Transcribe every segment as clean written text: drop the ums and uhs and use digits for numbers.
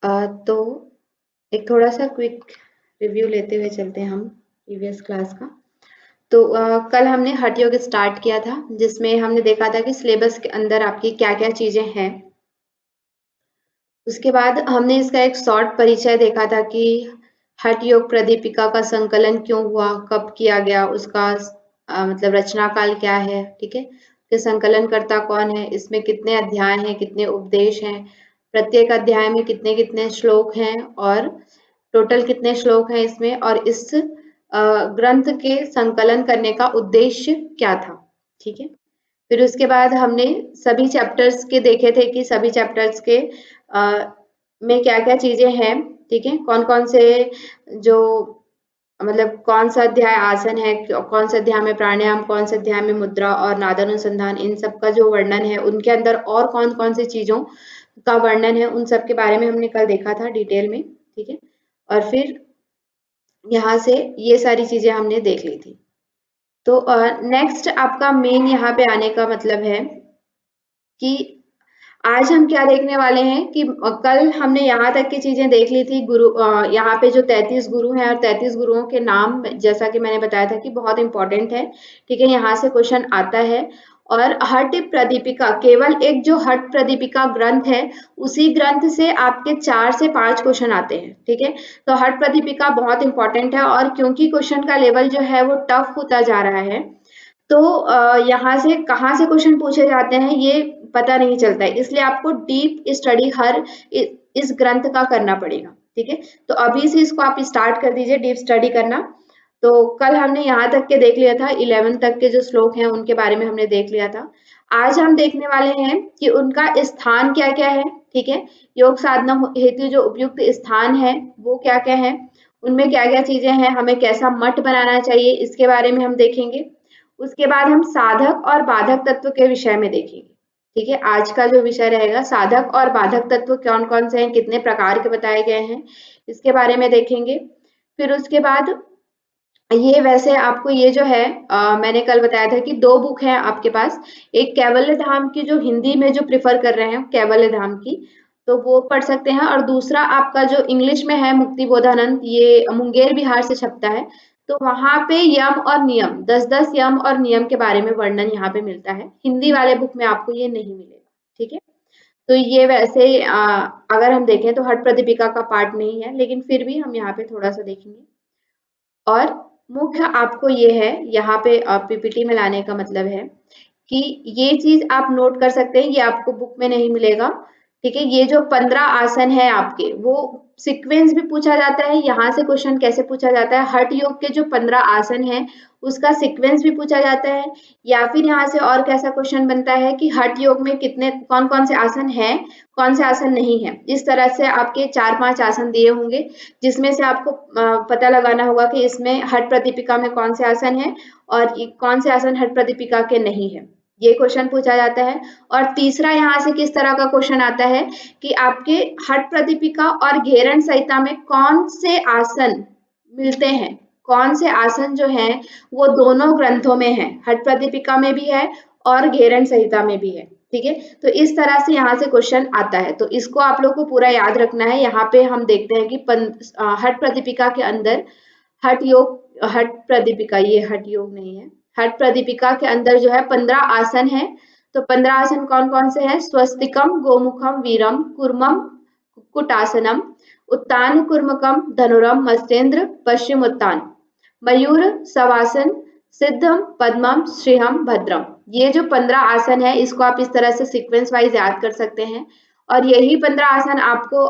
तो एक थोड़ा सा क्विक रिव्यू लेते हुए चलते हैं हम प्रीवियस क्लास का। तो कल हमने हठ योग स्टार्ट किया था, जिसमें हमने देखा था कि सिलेबस के अंदर आपकी क्या-क्या चीजें हैं। उसके बाद हमने इसका एक शॉर्ट परिचय देखा था कि हठ योग प्रदीपिका का संकलन क्यों हुआ, कब किया गया, उसका मतलब रचना काल क्या है, ठीक है। उसके संकलनकर्ता कौन है, इसमें कितने अध्याय हैं, कितने उपदेश हैं, प्रत्येक अध्याय में कितने कितने श्लोक हैं और टोटल कितने श्लोक हैं इसमें, और इस ग्रंथ के संकलन करने का उद्देश्य क्या था, ठीक है। फिर उसके बाद हमने सभी चैप्टर्स के देखे थे कि सभी चैप्टर्स के में क्या-क्या चीजें हैं, ठीक है। कौन-कौन से जो मतलब कौन सा अध्याय आसन है, कौन से अध्याय में प्राणायाम, कौन से अध्याय में मुद्रा और नादानुसंधान, इन सब का जो वर्णन है, उनके अंदर और कौन-कौन सी चीजों का वर्णन है, उन सब के बारे में हमने कल देखा था डिटेल में, ठीक है। और फिर यहाँ से ये सारी चीजें हमने देख ली थी। तो नेक्स्ट आपका मेन यहाँ पे आने का मतलब है कि आज हम क्या देखने वाले हैं कि कल हमने यहाँ तक की चीजें देख ली थी। यहाँ पे जो 33 गुरु हैं और 33 गुरुओं के नाम, जैसा कि मैंने बताया था कि बहुत इंपॉर्टेंट है, ठीक है। यहाँ से क्वेश्चन आता है। और हठ प्रदीपिका, केवल एक जो हठ प्रदीपिका ग्रंथ है, उसी ग्रंथ से आपके 4 से 5 क्वेश्चन आते हैं, ठीक है। तो हठ प्रदीपिका बहुत इंपॉर्टेंट है, और क्योंकि क्वेश्चन का लेवल जो है वो टफ होता जा रहा है, तो यहाँ से कहाँ से क्वेश्चन पूछे जाते हैं ये पता नहीं चलता है, इसलिए आपको डीप स्टडी हर इस ग्रंथ का करना पड़ेगा, ठीक है। तो अभी से इसको आप स्टार्ट कर दीजिए डीप स्टडी करना। तो कल हमने यहाँ तक के देख लिया था, 11 तक के जो श्लोक हैं उनके बारे में हमने देख लिया था। आज हम देखने वाले हैं कि उनका स्थान क्या क्या है, ठीक है। योग साधना हेतु जो उपयुक्त स्थान है वो क्या क्या है, उनमें क्या क्या चीजें हैं, हमें कैसा मठ बनाना चाहिए, इसके बारे में हम देखेंगे। उसके बाद हम साधक और बाधक तत्व के विषय में देखेंगे, ठीक है। आज का जो विषय रहेगा, साधक और बाधक तत्व कौन कौन से हैं, कितने प्रकार के बताए गए हैं, इसके बारे में देखेंगे। फिर उसके बाद ये वैसे आपको ये जो है मैंने कल बताया था कि 2 बुक हैं आपके पास, एक कैवल्य धाम की जो हिंदी में जो प्रेफर कर रहे हैं कैवल्य धाम की, तो वो पढ़ सकते हैं। और दूसरा आपका जो इंग्लिश में है मुक्ति बोधानंद, ये मुंगेर बिहार से छपता है। तो वहां पे यम और नियम, 10-10 यम और नियम के बारे में वर्णन यहाँ पे मिलता है। हिंदी वाले बुक में आपको ये नहीं मिलेगा, ठीक है। तो ये वैसे अगर हम देखें तो हठ प्रदीपिका का पार्ट नहीं है, लेकिन फिर भी हम यहाँ पे थोड़ा सा देखेंगे। और मुख्य आपको ये है यहाँ पे पीपीटी में लाने का मतलब है कि ये चीज आप नोट कर सकते हैं, ये आपको बुक में नहीं मिलेगा, ठीक है। ये जो 15 आसन है आपके, वो सीक्वेंस भी पूछा जाता है, यहाँ से क्वेश्चन कैसे पूछा जाता है, हठ योग के जो 15 आसन है उसका सीक्वेंस भी पूछा जाता है। या फिर यहाँ से और कैसा क्वेश्चन बनता है कि हठ योग में कितने कौन कौन से आसन हैं, कौन से आसन नहीं है। इस तरह से आपके 4-5 आसन दिए होंगे, जिसमें से आपको पता लगाना होगा कि इसमें हठ प्रदीपिका में कौन से आसन है और कौन से आसन हठ प्रदीपिका के नहीं है, ये क्वेश्चन पूछा जाता है। और तीसरा यहाँ से किस तरह का क्वेश्चन आता है कि आपके हठ प्रदीपिका और घेरण संहिता में कौन से आसन मिलते हैं, कौन से आसन जो हैं वो दोनों ग्रंथों में है, हठ प्रदीपिका में भी है और घेरण संहिता में भी है, ठीक है। तो इस तरह से यहाँ से क्वेश्चन आता है, तो इसको आप लोग को पूरा याद रखना है। यहाँ पे हम देखते हैं कि हठ प्रदीपिका के अंदर हठ योग, हठ प्रदीपिका, ये हठ योग नहीं है, हठ प्रदीपिका के अंदर जो है 15 आसन है। तो 15 आसन कौन कौन से हैं, स्वस्तिकम, गोमुखम, वीरम, कुर्मम, कुटासनम, उत्तान कुर्मकम, धनुरम, मत्स्येंद्र, पश्चिम उत्तान, मयूर, सवासन, सिद्धम, पद्मम, श्रीहम, भद्रम। ये जो 15 आसन है इसको आप इस तरह से सीक्वेंस वाइज याद कर सकते हैं। और यही 15 आसन आपको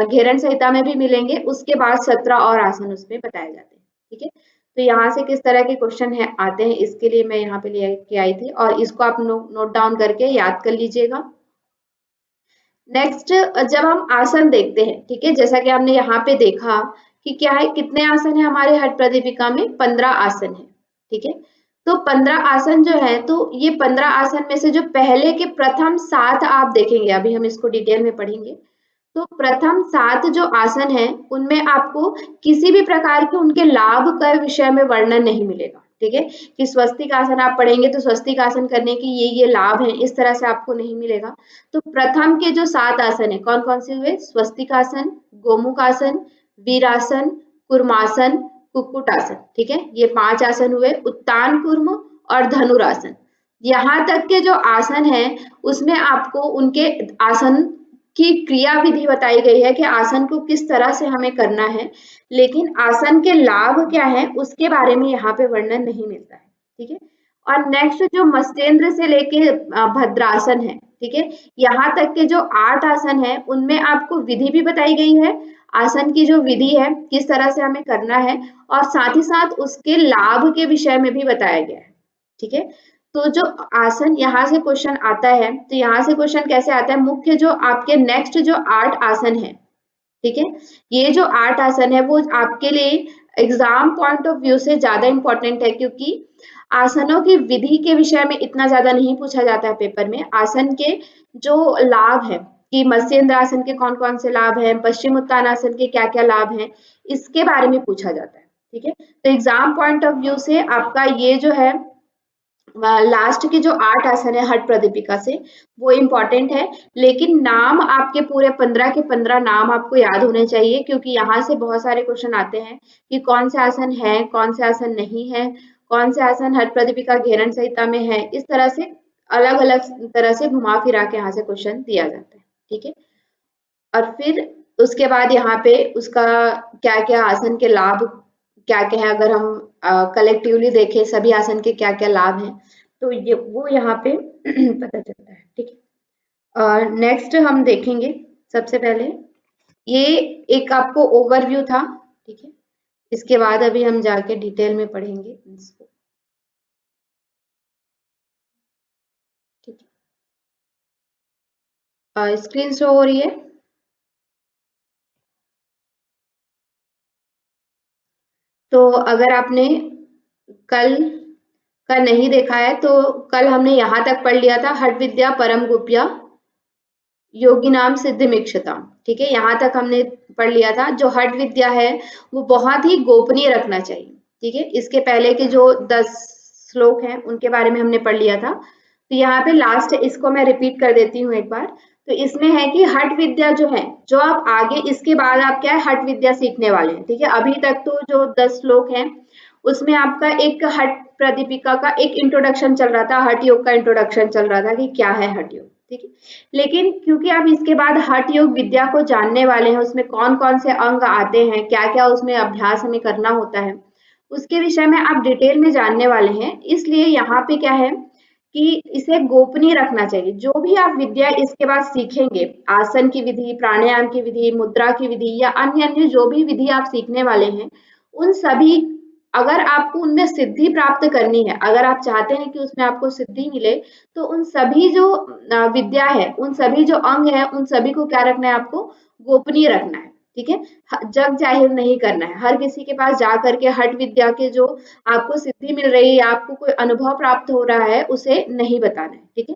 घेरण संहिता में भी मिलेंगे, उसके बाद 17 और आसन उसमें बताए जाते हैं, ठीक है। तो यहाँ से किस तरह के क्वेश्चन है आते हैं, इसके लिए मैं यहाँ पे लेके आई थी, और इसको आप नोट डाउन करके याद कर लीजिएगा। नेक्स्ट, जब हम आसन देखते हैं, ठीक है, जैसा कि हमने यहाँ पे देखा कि क्या है, कितने आसन है हमारे हठ प्रदीपिका में, 15 आसन है, ठीक है। तो 15 आसन जो है, तो ये 15 आसन में से जो पहले के प्रथम 7 आप देखेंगे, अभी हम इसको डिटेल में पढ़ेंगे। तो प्रथम 7 जो आसन है उनमें आपको किसी भी प्रकार के उनके लाभ का विषय में वर्णन नहीं मिलेगा, ठीक है, कि स्वस्तिक आसन आप पढ़ेंगे तो स्वस्तिक आसन करने की ये लाभ है, इस तरह से आपको नहीं मिलेगा। तो प्रथम के जो 7 आसन है कौन कौन से हुए? स्वस्तिक आसन, गोमुख आसन, वीरासन, कुर्मासन, कुक्कुट आसन। ठीक है, ये 5 आसन हुए। उत्तान कुर्म और धनुरासन, यहाँ तक के जो आसन है उसमें आपको उनके आसन की क्रिया विधि बताई गई है कि आसन को किस तरह से हमें करना है, लेकिन आसन के लाभ क्या है उसके बारे में यहाँ पे वर्णन नहीं मिलता है। ठीक है, और नेक्स्ट जो मत्स्येंद्र से लेके भद्रासन है, ठीक है, यहाँ तक के जो 8 आसन है उनमें आपको विधि भी बताई गई है, आसन की जो विधि है किस तरह से हमें करना है, और साथ ही साथ उसके लाभ के विषय में भी बताया गया है। ठीक है, तो जो आसन यहाँ से क्वेश्चन आता है, तो यहाँ से क्वेश्चन कैसे आता है, मुख्य जो आपके नेक्स्ट जो 8 आसन है, ठीक है, ये जो 8 आसन है वो आपके लिए एग्जाम पॉइंट ऑफ व्यू से ज्यादा इंपॉर्टेंट है, क्योंकि आसनों की विधि के विषय में इतना ज्यादा नहीं पूछा जाता है पेपर में। आसन के जो लाभ है कि मत्स्येंद्र आसन के कौन कौन से लाभ हैं, पश्चिम उत्तान आसन के क्या क्या लाभ हैं, इसके बारे में पूछा जाता है। ठीक है, तो एग्जाम पॉइंट ऑफ व्यू से आपका ये जो है लास्ट के जो 8 आसन है हठ प्रदीपिका से, वो इम्पोर्टेंट है, लेकिन नाम आपके पूरे 15 के 15 नाम आपको याद होने चाहिए, क्योंकि यहाँ से बहुत सारे क्वेश्चन आते हैं कि कौन से आसन है, कौन से आसन नहीं है, कौन से आसन हठ प्रदीपिका घेरन संहिता में है, इस तरह से अलग अलग तरह से घुमा फिरा के यहाँ से क्वेश्चन दिया जाता है। ठीक है, और फिर उसके बाद यहाँ पे उसका क्या क्या आसन के लाभ क्या क्या है, अगर हम कलेक्टिवली देखें सभी आसन के क्या क्या लाभ हैं, तो ये वो यहाँ पे पता चलता है। ठीक है, और नेक्स्ट हम देखेंगे सबसे पहले ये एक आपको ओवरव्यू था। ठीक है, इसके बाद अभी हम जाके डिटेल में पढ़ेंगे इसको। ठीक है, स्क्रीन शो हो रही है? तो अगर आपने कल का नहीं देखा है तो कल हमने यहाँ तक पढ़ लिया था, हठ विद्या परम गुप्या योगी नाम सिद्धिमीक्षता। ठीक है, यहाँ तक हमने पढ़ लिया था। जो हठ विद्या है वो बहुत ही गोपनीय रखना चाहिए। ठीक है, इसके पहले के जो 10 श्लोक हैं उनके बारे में हमने पढ़ लिया था, तो यहाँ पे लास्ट इसको मैं रिपीट कर देती हूँ एक बार। तो इसमें है कि हठ विद्या जो है, जो आप आगे इसके बाद आप क्या है हठ विद्या सीखने वाले हैं। ठीक है, अभी तक तो जो 10 श्लोक हैं उसमें आपका एक हठ प्रदीपिका का एक इंट्रोडक्शन चल रहा था, हठ योग का इंट्रोडक्शन चल रहा था कि क्या है हठ योग। ठीक है, लेकिन क्योंकि आप इसके बाद हठ योग विद्या को जानने वाले हैं, उसमें कौन कौन से अंग आते हैं, क्या क्या उसमें अभ्यास हमें करना होता है, उसके विषय में आप डिटेल में जानने वाले हैं, इसलिए यहाँ पे क्या है कि इसे गोपनीय रखना चाहिए। जो भी आप विद्या इसके बाद सीखेंगे, आसन की विधि, प्राणायाम की विधि, मुद्रा की विधि या अन्य अन्य जो भी विधि आप सीखने वाले हैं, उन सभी अगर आपको उनमें सिद्धि प्राप्त करनी है, अगर आप चाहते हैं कि उसमें आपको सिद्धि मिले, तो उन सभी जो विद्या है, उन सभी जो अंग है, उन सभी को क्या रखना है, आपको गोपनीय रखना है। ठीक है, जग जाहिर नहीं करना है। हर किसी के पास जा करके हठ विद्या के जो आपको सिद्धि मिल रही है, आपको कोई अनुभव प्राप्त हो रहा है, उसे नहीं बताना है। ठीक है,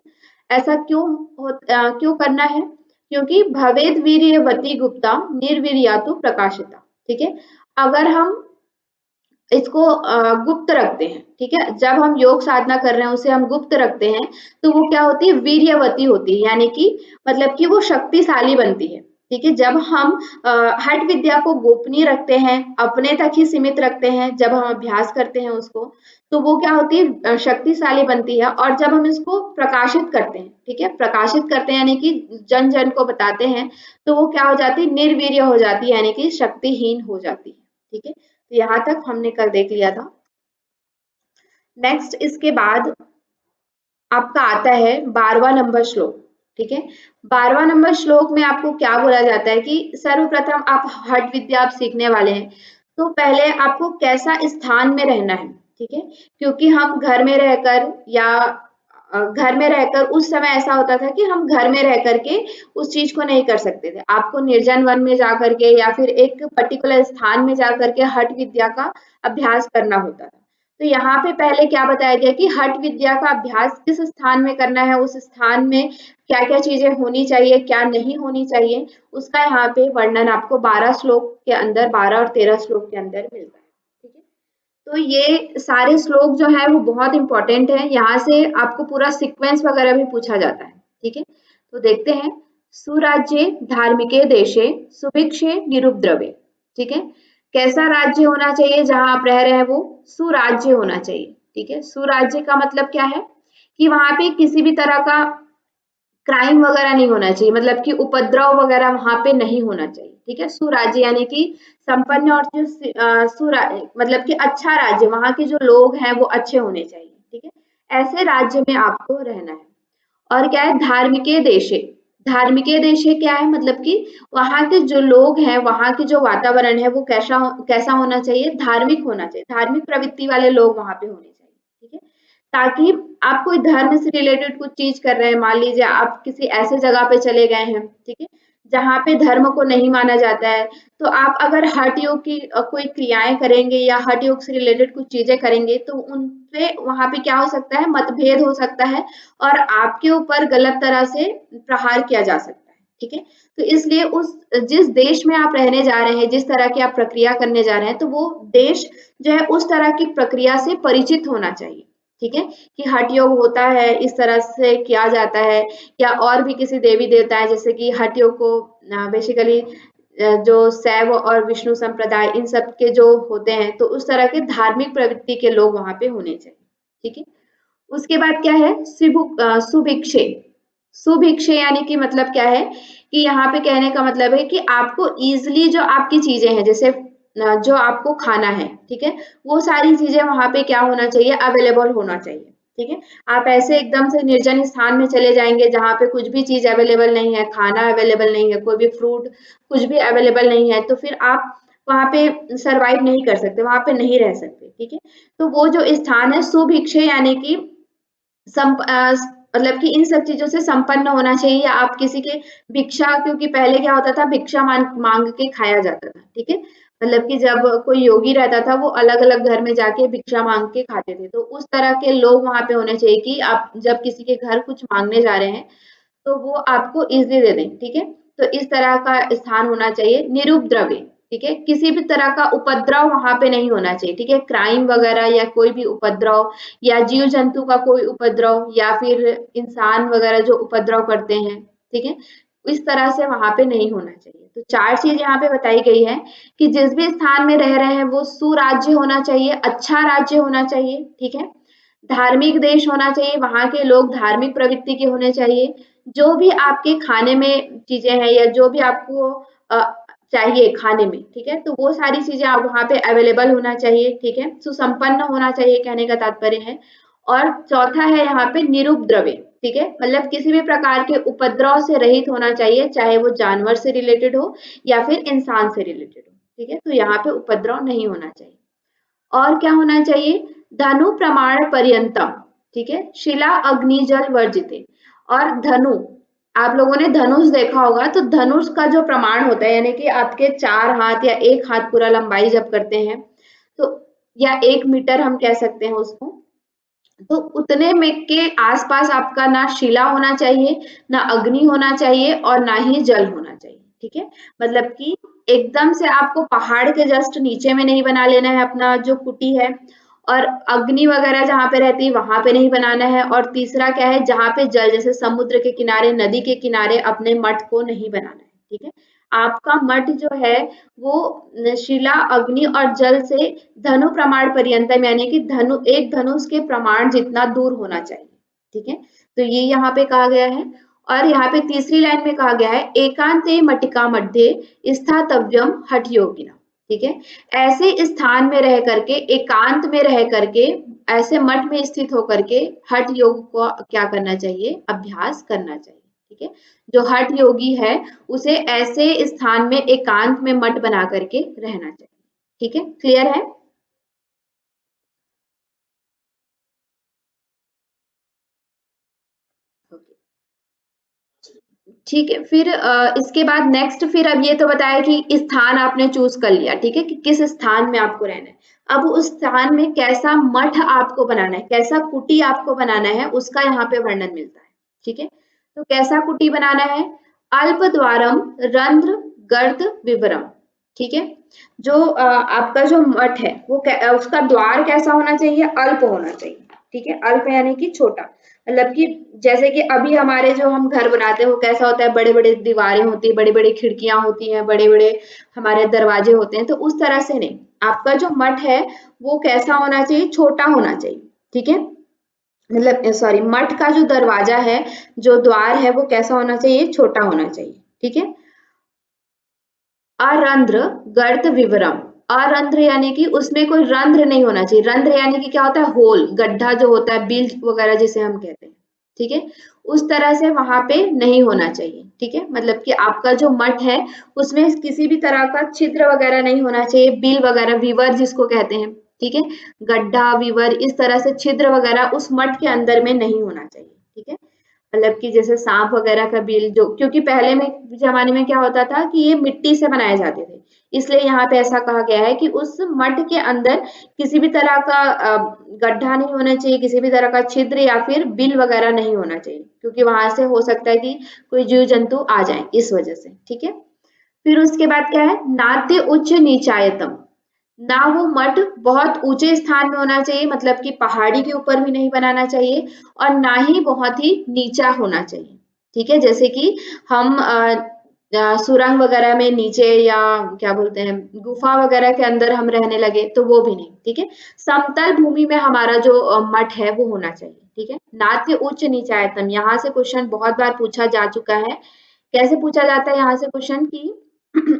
ऐसा क्यों करना है? क्योंकि भवेद वीर्यवती गुप्ता निर्वीर्यातु प्रकाशिता। ठीक है, अगर हम इसको गुप्त रखते हैं, ठीक है, जब हम योग साधना कर रहे हैं उसे हम गुप्त रखते हैं, तो वो क्या होती है, वीर्यवती होती है, यानी कि मतलब कि वो शक्तिशाली बनती है। ठीक है, जब हम हठ विद्या को गोपनीय रखते हैं, अपने तक ही सीमित रखते हैं, जब हम अभ्यास करते हैं उसको, तो वो क्या होती है, शक्तिशाली बनती है। और जब हम इसको प्रकाशित करते हैं, ठीक है, प्रकाशित करते हैं यानी कि जन जन को बताते हैं, तो वो क्या हो जाती है, निर्वीर्य हो जाती है, यानी कि शक्तिहीन हो जाती है। ठीक है, तो यहाँ तक हमने कल देख लिया था। नेक्स्ट इसके बाद आपका आता है 12वां नंबर श्लोक। ठीक है, 12वां नंबर श्लोक में आपको क्या बोला जाता है कि सर्वप्रथम आप हठ विद्या आप सीखने वाले हैं, तो पहले आपको कैसा स्थान में रहना है। ठीक है, क्योंकि हम घर में रहकर या घर में रहकर उस समय ऐसा होता था कि हम घर में रह करके उस चीज को नहीं कर सकते थे, आपको निर्जन वन में जा करके या फिर एक पर्टिकुलर स्थान में जा करके हठ विद्या का अभ्यास करना होता था। तो यहाँ पे पहले क्या बताया गया कि हठ विद्या का अभ्यास किस स्थान में करना है, उस स्थान में क्या क्या चीजें होनी चाहिए, क्या नहीं होनी चाहिए, उसका यहाँ पे वर्णन आपको 12 श्लोक के अंदर, 12 और 13 श्लोक के अंदर मिलता है। ठीक है, तो ये सारे श्लोक जो है वो बहुत इंपॉर्टेंट है, यहाँ से आपको पूरा सीक्वेंस वगैरह भी पूछा जाता है। ठीक है, तो देखते हैं। सुराज्ये धार्मिके देशे सुभिक्षे निरुपद्रवे। ठीक है, कैसा राज्य होना चाहिए जहां आप रह रहे हैं, वो सुराज्य होना चाहिए। ठीक है, सुराज्य का मतलब क्या है कि वहां पे किसी भी तरह का क्राइम वगैरह नहीं होना चाहिए, मतलब कि उपद्रव वगैरह वहां पे नहीं होना चाहिए। ठीक है, सुराज्य यानी कि संपन्न और जो मतलब कि अच्छा राज्य, वहां के जो लोग हैं वो अच्छे होने चाहिए। ठीक है, ऐसे राज्य में आपको रहना है। और क्या है, धार्मिके देशे। धार्मिके देशे क्या है, मतलब कि वहां के जो लोग हैं, वहां के जो वातावरण है वो कैसा कैसा होना चाहिए, धार्मिक होना चाहिए, धार्मिक प्रवृत्ति वाले लोग वहां पे होने चाहिए। ठीक है, ताकि आप कोई धर्म से रिलेटेड कुछ चीज कर रहे हैं, मान लीजिए आप किसी ऐसे जगह पे चले गए हैं, ठीक है, जहाँ पे धर्म को नहीं माना जाता है, तो आप अगर हठ योग की कोई क्रियाएं करेंगे या हठ योग से रिलेटेड कुछ चीजें करेंगे, तो उन पे वहां पे क्या हो सकता है, मतभेद हो सकता है और आपके ऊपर गलत तरह से प्रहार किया जा सकता है। ठीक है, तो इसलिए उस जिस देश में आप रहने जा रहे हैं, जिस तरह की आप प्रक्रिया करने जा रहे हैं, तो वो देश जो है उस तरह की प्रक्रिया से परिचित होना चाहिए। ठीक है, कि हठ योग होता है, इस तरह से किया जाता है, या और भी किसी देवी देवता है, जैसे कि हठ योग को बेसिकली जो शैव और विष्णु संप्रदाय इन सब के जो होते हैं, तो उस तरह के धार्मिक प्रवृत्ति के लोग वहां पे होने चाहिए। ठीक है, उसके बाद क्या है, सुभिक्षे। सुभिक्षे यानी कि मतलब क्या है कि यहाँ पे कहने का मतलब है कि आपको इजिली जो आपकी चीजें हैं, जैसे जो आपको खाना है, ठीक है, वो सारी चीजें वहां पे क्या होना चाहिए, अवेलेबल होना चाहिए। ठीक है, आप ऐसे एकदम से निर्जन स्थान में चले जाएंगे जहां पे कुछ भी चीज अवेलेबल नहीं है, खाना अवेलेबल नहीं है, कोई भी फ्रूट कुछ भी अवेलेबल नहीं है, तो फिर आप वहां पे सरवाइव नहीं कर सकते, वहां पे नहीं रह सकते। ठीक है, तो वो जो स्थान है सुभिक्षे यानी कि मतलब कि इन सब चीजों से संपन्न होना चाहिए, या आप किसी के भिक्षा, क्योंकि पहले क्या होता था, भिक्षा मांग के खाया जाता था। ठीक है, मतलब कि जब कोई योगी रहता था वो अलग अलग घर में जाके भिक्षा मांग के खाते थे, तो उस तरह के लोग वहां पे होने चाहिए कि आप जब किसी के घर कुछ मांगने जा रहे हैं तो वो आपको इजीली दे दें। ठीक है, तो इस तरह का स्थान होना चाहिए। निरुपद्रवी, ठीक है, किसी भी तरह का उपद्रव वहां पे नहीं होना चाहिए। ठीक है, क्राइम वगैरह या कोई भी उपद्रव, या जीव जंतु का कोई उपद्रव, या फिर इंसान वगैरह जो उपद्रव करते हैं, ठीक है, इस तरह से वहां पे नहीं होना चाहिए। तो चार चीज यहाँ पे बताई गई है कि जिस भी स्थान में रह रहे हैं वो सुराज्य होना चाहिए, अच्छा राज्य होना चाहिए। ठीक है, धार्मिक देश होना चाहिए, वहां के लोग धार्मिक प्रवृत्ति के होने चाहिए, जो भी आपके खाने में चीजें हैं या जो भी आपको चाहिए खाने में, ठीक है, तो वो सारी चीजें आप वहां पे अवेलेबल होना चाहिए। ठीक है, सुसंपन्न होना चाहिए, कहने का तात्पर्य है। और चौथा है यहाँ पे निरुपद्रव्य। ठीक है, मतलब किसी भी प्रकार के उपद्रव से रहित होना चाहिए, चाहे वो जानवर से रिलेटेड हो या फिर इंसान से रिलेटेड हो। ठीक है, तो यहाँ पे उपद्रव नहीं होना चाहिए। और क्या होना चाहिए, धनु प्रमाण पर्यंतम। ठीक है, शिला अग्नि जल वर्जिते। और धनु, आप लोगों ने धनुष देखा होगा, तो धनुष का जो प्रमाण होता है, यानी कि आपके 4 हाथ या 1 हाथ पूरा लंबाई जब करते हैं, तो या 1 मीटर हम कह सकते हैं उसको, तो उतने में के आसपास आपका ना शिला होना चाहिए, ना अग्नि होना चाहिए, और ना ही जल होना चाहिए। ठीक है, मतलब कि एकदम से आपको पहाड़ के जस्ट नीचे में नहीं बना लेना है अपना जो कुटी है, और अग्नि वगैरह जहाँ पे रहती है वहां पे नहीं बनाना है, और तीसरा क्या है, जहाँ पे जल, जैसे समुद्र के किनारे, नदी के किनारे अपने मठ को नहीं बनाना है। ठीक है, आपका मठ जो है वो शिला, अग्नि और जल से धनु प्रमाण पर्यंतम, यानी कि धनु, एक धनुष के प्रमाण जितना दूर होना चाहिए। ठीक है, तो ये यहाँ पे कहा गया है। और यहाँ पे तीसरी लाइन में कहा गया है, एकांते मटिका मध्ये स्थातव्यम हठ योगिना। ठीक है, ऐसे स्थान में रह करके, एकांत में रह करके, ऐसे मठ में स्थित होकर के हठ योग को क्या करना चाहिए, अभ्यास करना चाहिए। ठीक है, जो हठ योगी है उसे ऐसे स्थान में एकांत में मठ बना करके रहना चाहिए। ठीक है, क्लियर है। ठीक है, फिर इसके बाद नेक्स्ट, फिर अब ये तो बताया कि स्थान आपने चूज कर लिया, ठीक है, कि किस स्थान में आपको रहना है। अब उस स्थान में कैसा मठ आपको बनाना है, कैसा कुटी आपको बनाना है, उसका यहाँ पे वर्णन मिलता है। ठीक है, तो कैसा कुटी बनाना है, अल्प द्वारम रंध्र गर्द विवरम। ठीक है, जो आपका जो मठ है वो उसका द्वार कैसा होना चाहिए, अल्प होना चाहिए, ठीक है। अल्प यानी कि छोटा, मतलब कि जैसे कि अभी हमारे जो हम घर बनाते हैं वो कैसा होता है, बड़े बड़े दीवारें होती है, बड़ी बड़ी खिड़कियां होती हैं, बड़े बड़े हमारे दरवाजे होते हैं, तो उस तरह से नहीं, आपका जो मठ है वो कैसा होना चाहिए, छोटा होना चाहिए, ठीक है। मतलब सॉरी, मठ का जो दरवाजा है, जो द्वार है वो कैसा होना चाहिए, छोटा होना चाहिए, ठीक है। अरंध्र गर्त विवरम, अरंध्र यानी कि उसमें कोई रंध्र नहीं होना चाहिए, रंध्र यानी कि क्या होता है, होल, गड्ढा जो होता है, बिल वगैरह जिसे हम कहते हैं, ठीक है। उस तरह से वहां पे नहीं होना चाहिए, ठीक है। मतलब कि आपका जो मठ है उसमें किसी भी तरह का छिद्र वगैरह नहीं होना चाहिए, बिल वगैरह, विवर जिसको कहते हैं, ठीक है। गड्ढा, विवर, इस तरह से छिद्र वगैरह उस मठ के अंदर में नहीं होना चाहिए, ठीक है। मतलब कि जैसे सांप वगैरह का बिल, जो क्योंकि पहले में जमाने में क्या होता था कि ये मिट्टी से बनाए जाते थे, इसलिए यहाँ पे ऐसा कहा गया है कि उस मठ के अंदर किसी भी तरह का गड्ढा नहीं होना चाहिए, किसी भी तरह का छिद्र या फिर बिल वगैरह नहीं होना चाहिए, क्योंकि वहां से हो सकता है कि कोई जीव जंतु आ जाए, इस वजह से, ठीक है। फिर उसके बाद क्या है, नाट्य उच्च नीचायतम, ना वो मठ बहुत ऊंचे स्थान में होना चाहिए, मतलब कि पहाड़ी के ऊपर भी नहीं बनाना चाहिए, और ना ही बहुत ही नीचा होना चाहिए, ठीक है। जैसे कि हम सुरंग वगैरह में नीचे, या क्या बोलते हैं, गुफा वगैरह के अंदर हम रहने लगे, तो वो भी नहीं, ठीक है। समतल भूमि में हमारा जो मठ है वो होना चाहिए, ठीक है। नाट्य उच्च नीचायतन, यहाँ से क्वेश्चन बहुत बार पूछा जा चुका है। कैसे पूछा जाता है यहाँ से क्वेश्चन की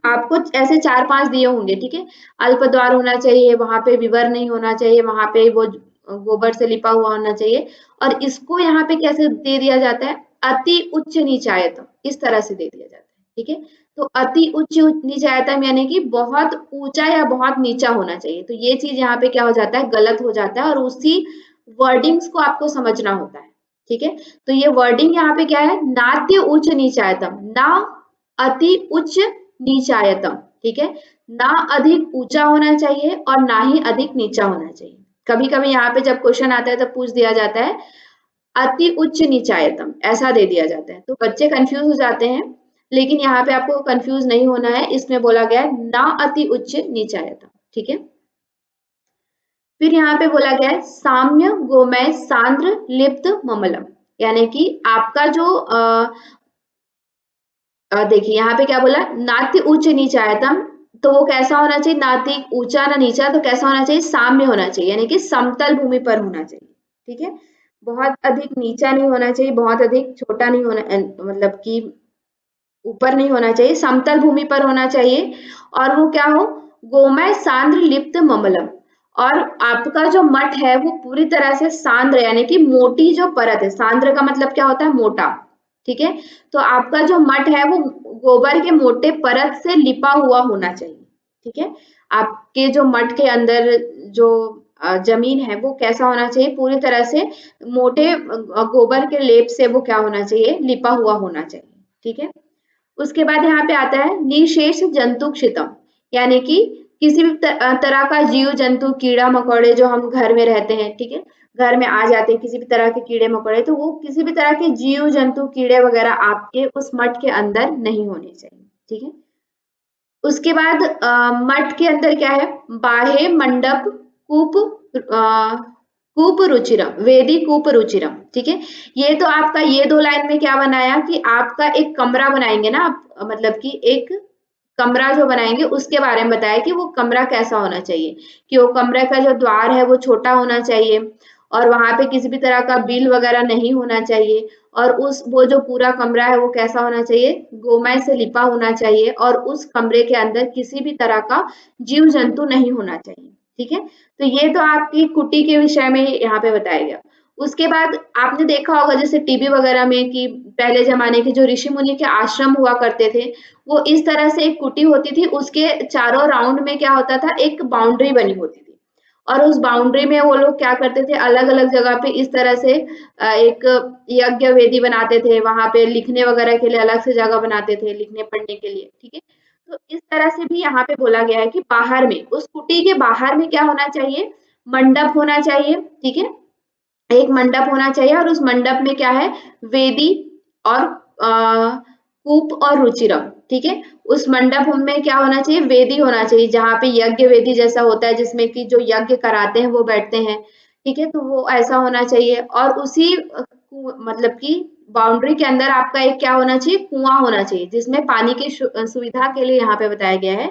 आपको ऐसे 4-5 दिए होंगे, ठीक है। अल्प द्वार होना चाहिए, वहां पे विवर नहीं होना चाहिए, वहां पे वो गोबर से लिपा हुआ होना चाहिए, और इसको यहाँ पे कैसे दे दिया जाता है, अति उच्च नीचायतम, इस तरह से दे दिया जाता है, ठीक है। तो अति उच्च नीचायतम यानी कि बहुत ऊंचा या बहुत नीचा होना चाहिए, तो ये चीज यहाँ पे क्या हो जाता है, गलत हो जाता है, और उसी वर्डिंग्स को आपको समझना होता है, ठीक है। तो ये वर्डिंग यहाँ पे क्या है, नाद्य उच्च नीचायतम, ना अति उच्च नीचायतम, ठीक है। ना अधिक ऊंचा होना चाहिए और ना ही अधिक नीचा होना चाहिए। कभी कभी यहाँ पे जब क्वेश्चन आता है तब पूछ दिया जाता है अति उच्च नीचायतम, ऐसा दे दिया जाता है, तो बच्चे कंफ्यूज हो जाते हैं, लेकिन यहाँ पे आपको कंफ्यूज नहीं होना है, इसमें बोला गया है ना अति उच्च नीचायतम, ठीक है। फिर यहाँ पे बोला गया है साम्य गोमय सांद्र लिप्त ममलम, यानी कि आपका जो देखिए यहाँ पे क्या बोला, नाति उच्च नीचायतम, तो वो कैसा होना चाहिए, नाति ऊंचा ना नीचा, तो कैसा होना चाहिए, साम्य होना चाहिए, यानी कि समतल भूमि पर होना चाहिए, ठीक है। बहुत अधिक नीचा नहीं होना चाहिए, बहुत अधिक छोटा नहीं होना, मतलब कि ऊपर नहीं होना चाहिए, समतल भूमि पर होना चाहिए, और वो क्या हो, गोमय सांद्र लिप्त ममलम, और आपका जो मठ है वो पूरी तरह से सांद्र यानी कि मोटी जो परत है, सांद्र का मतलब क्या होता है, मोटा, ठीक है। तो आपका जो मठ है वो गोबर के मोटे परत से लिपा हुआ होना चाहिए, ठीक है। आपके जो मठ के अंदर जो जमीन है वो कैसा होना चाहिए, पूरी तरह से मोटे गोबर के लेप से वो क्या होना चाहिए, लिपा हुआ होना चाहिए, ठीक है। उसके बाद यहाँ पे आता है निशेष जंतु क्षितम, यानी कि किसी भी तरह का जीव जंतु, कीड़ा मकोड़े जो हम घर में रहते हैं, ठीक है, घर में आ जाते हैं किसी भी तरह के कीड़े मकोड़े, तो वो किसी भी तरह के जीव जंतु, कीड़े वगैरह आपके उस मठ के अंदर नहीं होने चाहिए, ठीक है। उसके बाद मठ के अंदर क्या है, बाहे मंडप कूप कूप रुचिरम, वेदी कूप रुचिरम, ठीक है। ये तो आपका ये 2 लाइन में क्या बनाया कि आपका एक कमरा बनाएंगे ना आप, मतलब कि एक कमरा जो बनाएंगे उसके बारे में बताया कि वो कमरा कैसा होना चाहिए, कि वो कमरे का जो द्वार है वो छोटा होना चाहिए, और वहां पे किसी भी तरह का बिल वगैरह नहीं होना चाहिए, और उस वो जो पूरा कमरा है वो कैसा होना चाहिए, गोमय से लिपा होना चाहिए, और उस कमरे के अंदर किसी भी तरह का जीव जंतु नहीं होना चाहिए, ठीक है। तो ये तो आपकी कुटी के विषय में यहाँ पे बताया गया। उसके बाद आपने देखा होगा जैसे टीवी वगैरह में कि पहले जमाने के जो ऋषि मुनि के आश्रम हुआ करते थे, वो इस तरह से एक कुटी होती थी, उसके चारों राउंड में क्या होता था, एक बाउंड्री बनी होती थी, और उस बाउंड्री में वो लोग क्या करते थे, अलग अलग जगह पे इस तरह से एक यज्ञ वेदी बनाते थे, वहां पे लिखने वगैरह के लिए अलग से जगह बनाते थे, लिखने पढ़ने के लिए, ठीक है। तो इस तरह से भी यहाँ पे बोला गया है कि बाहर में, उस कुटी के बाहर में क्या होना चाहिए, मंडप होना चाहिए, ठीक है। एक मंडप होना चाहिए, और उस मंडप में क्या है, वेदी और कूप और रुचिरम, ठीक है। उस मंडप में क्या होना चाहिए, वेदी होना चाहिए, जहाँ पे यज्ञ वेदी जैसा होता है, जिसमें कि जो यज्ञ कराते हैं वो बैठते हैं, ठीक है। तो वो ऐसा होना चाहिए, और उसी मतलब कि बाउंड्री के अंदर आपका एक क्या होना चाहिए, कुआं होना चाहिए, जिसमें पानी की सुविधा के लिए यहाँ पे बताया गया है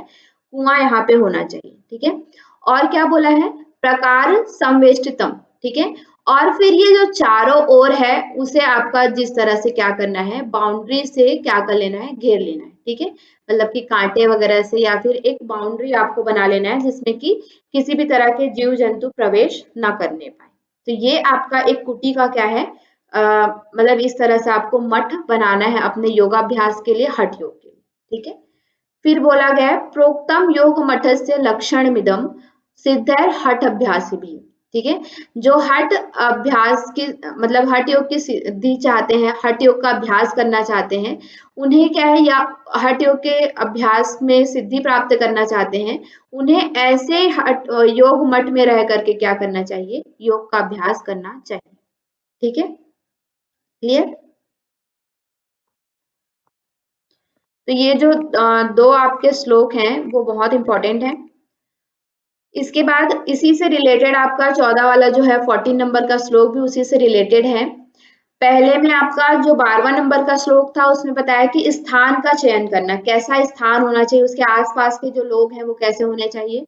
कुआं यहाँ पे होना चाहिए, ठीक है। और क्या बोला है, प्रकार संवेष्टितम, ठीक है। और फिर ये जो चारों ओर है उसे आपका जिस तरह से क्या करना है, बाउंड्री से क्या कर लेना है, घेर लेना है, ठीक है। मतलब कि कांटे वगैरह से, या फिर एक बाउंड्री आपको बना लेना है जिसमें कि किसी भी तरह के जीव जंतु प्रवेश ना करने पाए। तो ये आपका एक कुटी का क्या है, मतलब इस तरह से आपको मठ बनाना है अपने योगाभ्यास के लिए, हठ योग के लिए, ठीक है। फिर बोला गया है प्रोक्तम योग मठस्य लक्षण मिदम सिद्धर हठ अभ्यास भी, ठीक है। जो हठ अभ्यास की मतलब हठ योग की सिद्धि चाहते हैं, हठ योग का अभ्यास करना चाहते हैं, उन्हें क्या है, या हठ योग के अभ्यास में सिद्धि प्राप्त करना चाहते हैं, उन्हें ऐसे हठ योग मठ में रह करके क्या करना चाहिए, योग का अभ्यास करना चाहिए, ठीक है। क्लियर। तो ये जो दो आपके श्लोक हैं वो बहुत इंपॉर्टेंट है। इसके बाद इसी से रिलेटेड आपका 14 वाला जो है 14 नंबर का श्लोक भी उसी से रिलेटेड है। पहले में आपका जो 12वां नंबर का श्लोक था उसमें बताया कि स्थान का चयन करना, कैसा स्थान होना चाहिए, उसके आसपास के जो लोग हैं वो कैसे होने चाहिए।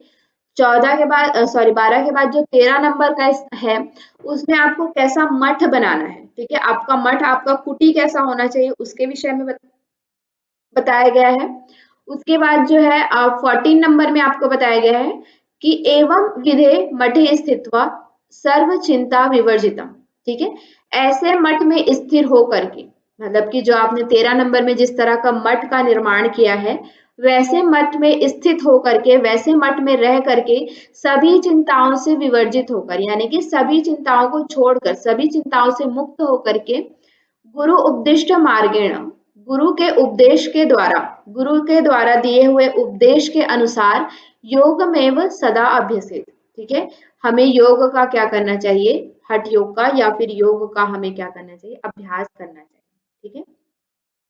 14 के बाद 12 के बाद जो 13 नंबर का है उसमें आपको कैसा मठ बनाना है, ठीक है। आपका मठ, आपका कुटी कैसा होना चाहिए उसके विषय में बताया गया है। उसके बाद जो है 14 नंबर में आपको बताया गया है कि एवं विधे मठे स्थित्वा सर्व चिंता विवर्जितम, ठीक है। ऐसे मठ में स्थिर होकर के, मतलब कि जो आपने 13 नंबर में जिस तरह का मठ का निर्माण किया है, वैसे मठ में स्थित होकर के, वैसे मठ में रह करके सभी चिंताओं से विवर्जित होकर, यानी कि सभी चिंताओं को छोड़कर, सभी चिंताओं से मुक्त होकर के गुरु उपदिष्ट मार्गेण, गुरु के उपदेश के द्वारा, गुरु के द्वारा दिए हुए उपदेश के अनुसार योग में सदा अभ्यसित, ठीक है। हमें योग का क्या करना चाहिए, हठ योग का या फिर योग का हमें क्या करना चाहिए, अभ्यास करना चाहिए, ठीक है।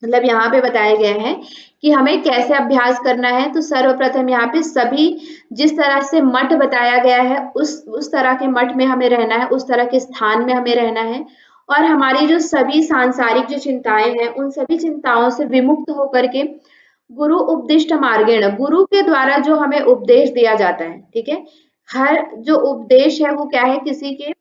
मतलब यहाँ पे बताया गया है कि हमें कैसे अभ्यास करना है। तो सर्वप्रथम यहाँ पे सभी जिस तरह से मठ बताया गया है उस तरह के मठ में हमें रहना है, उस तरह के स्थान में हमें रहना है, और हमारी जो सभी सांसारिक जो चिंताएं हैं उन सभी चिंताओं से विमुक्त होकर के गुरु उपदिष्ट मार्गेण, गुरु के द्वारा जो हमें उपदेश दिया जाता है, ठीक है। हर जो उपदेश है वो क्या है, किसी के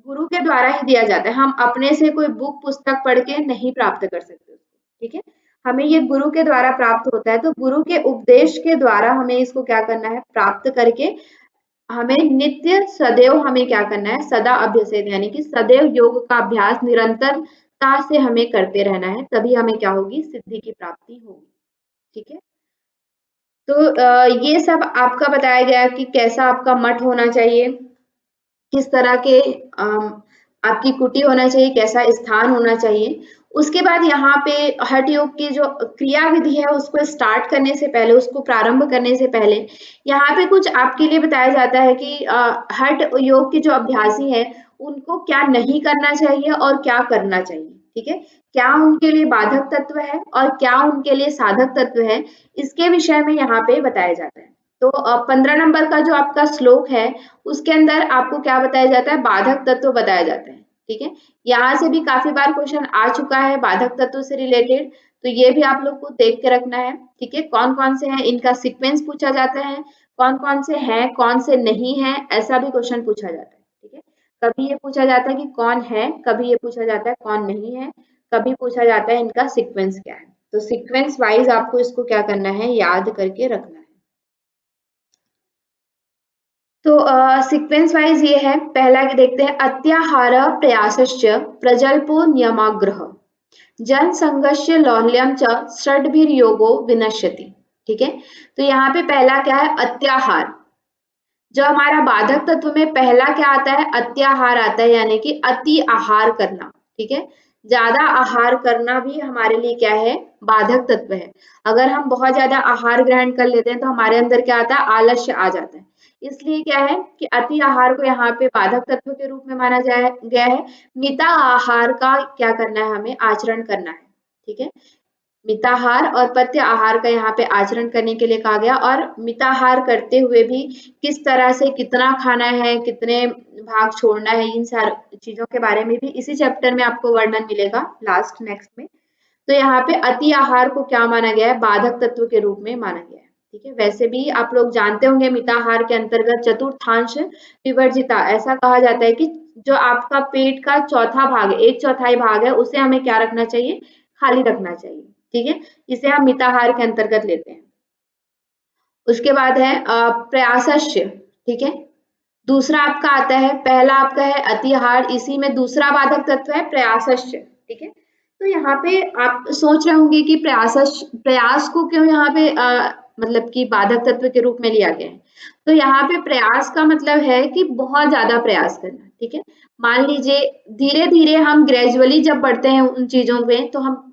गुरु के द्वारा ही दिया जाता है, हम अपने से कोई बुक पुस्तक पढ़ के नहीं प्राप्त कर सकते, ठीक है। हमें ये गुरु के द्वारा प्राप्त होता है, तो गुरु के उपदेश के द्वारा हमें इसको क्या करना है, प्राप्त करके हमें नित्य सदैव हमें क्या करना है, सदा अभ्यसित, यानी कि सदैव योग का अभ्यास निरंतरता से हमें करते रहना है, तभी हमें क्या होगी, सिद्धि की प्राप्ति होगी, ठीक है। तो ये सब आपका बताया गया कि कैसा आपका मठ होना चाहिए, किस तरह के आपकी कुटी होना चाहिए, कैसा स्थान होना चाहिए। उसके बाद यहाँ पे हठ योग की जो क्रिया विधि है उसको स्टार्ट करने से पहले, उसको प्रारंभ करने से पहले यहाँ पे कुछ आपके लिए बताया जाता है कि हठ योग के जो अभ्यासी हैं उनको क्या नहीं करना चाहिए और क्या करना चाहिए, ठीक है। क्या उनके लिए बाधक तत्व है और क्या उनके लिए साधक तत्व है, इसके विषय में यहाँ पे बताया जाता है। तो 15 नंबर का जो आपका श्लोक है उसके अंदर आपको क्या बताया जाता है, बाधक तत्व बताया जाता है, ठीक है। यहाँ से भी काफी बार क्वेश्चन आ चुका है बाधक तत्व से रिलेटेड, तो ये भी आप लोग को देख के रखना है, ठीक है। कौन कौन से हैं, इनका सीक्वेंस पूछा जाता है, कौन कौन से हैं, कौन से नहीं है, ऐसा भी क्वेश्चन पूछा जाता है, ठीक है। कभी ये पूछा जाता है कि कौन है, कभी ये पूछा जाता है कौन नहीं है, कभी पूछा जाता है इनका सीक्वेंस क्या है। तो सीक्वेंस वाइज आपको इसको क्या करना है, याद करके रखना है। तो सीक्वेंस वाइज ये है, पहला के देखते हैं, अत्याहार प्रयासश्च प्रजल्पो नियमाग्रह जन संघर्ष लौल्यम च षड्भिर्योगो विनश्यति, ठीक है। तो यहाँ पे पहला क्या है, अत्याहार। जो हमारा बाधक तत्व में पहला क्या आता है, अत्याहार आता है, यानी कि अति आहार करना, ठीक है। ज्यादा आहार करना भी हमारे लिए क्या है, बाधक तत्व है। अगर हम बहुत ज्यादा आहार ग्रहण कर लेते हैं तो हमारे अंदर क्या आता है, आलस्य आ जाता है। इसलिए क्या है कि अति आहार को यहाँ पे बाधक तत्व के रूप में माना गया है। मिता आहार का क्या करना है, हमें आचरण करना है, ठीक है। मिताहार और पथ्य आहार का यहाँ पे आचरण करने के लिए कहा गया, और मिताहार करते हुए भी किस तरह से कितना खाना है, कितने भाग छोड़ना है, इन सारी चीजों के बारे में भी इसी चैप्टर में आपको वर्णन मिलेगा लास्ट नेक्स्ट में। तो यहाँ पे अति आहार को क्या माना गया है, बाधक तत्व के रूप में माना गया है। ठीक है, वैसे भी आप लोग जानते होंगे मिताहार के अंतर्गत चतुर्थांश विवर्जिता, ऐसा कहा जाता है कि जो आपका पेट का चौथा भाग है, 1/4 भाग है, उसे हमें क्या रखना चाहिए, खाली रखना चाहिए। ठीक है, इसे हम मिताहार के अंतर्गत लेते हैं। उसके बाद है प्रयासस्य। ठीक है, दूसरा आपका आता है, पहला आपका है अतिहार, इसी में दूसरा बाधक तत्व है प्रयासस्य। ठीक है, तो यहाँ पे आप सोच रहे होंगे कि प्रयास को क्यों यहाँ पे मतलब कि बाधक तत्व के रूप में लिया गया है। तो यहाँ पे प्रयास का मतलब है कि बहुत ज्यादा प्रयास करना। ठीक है, मान लीजिए धीरे धीरे हम ग्रेजुअली जब बढ़ते हैं उन चीजों में तो हम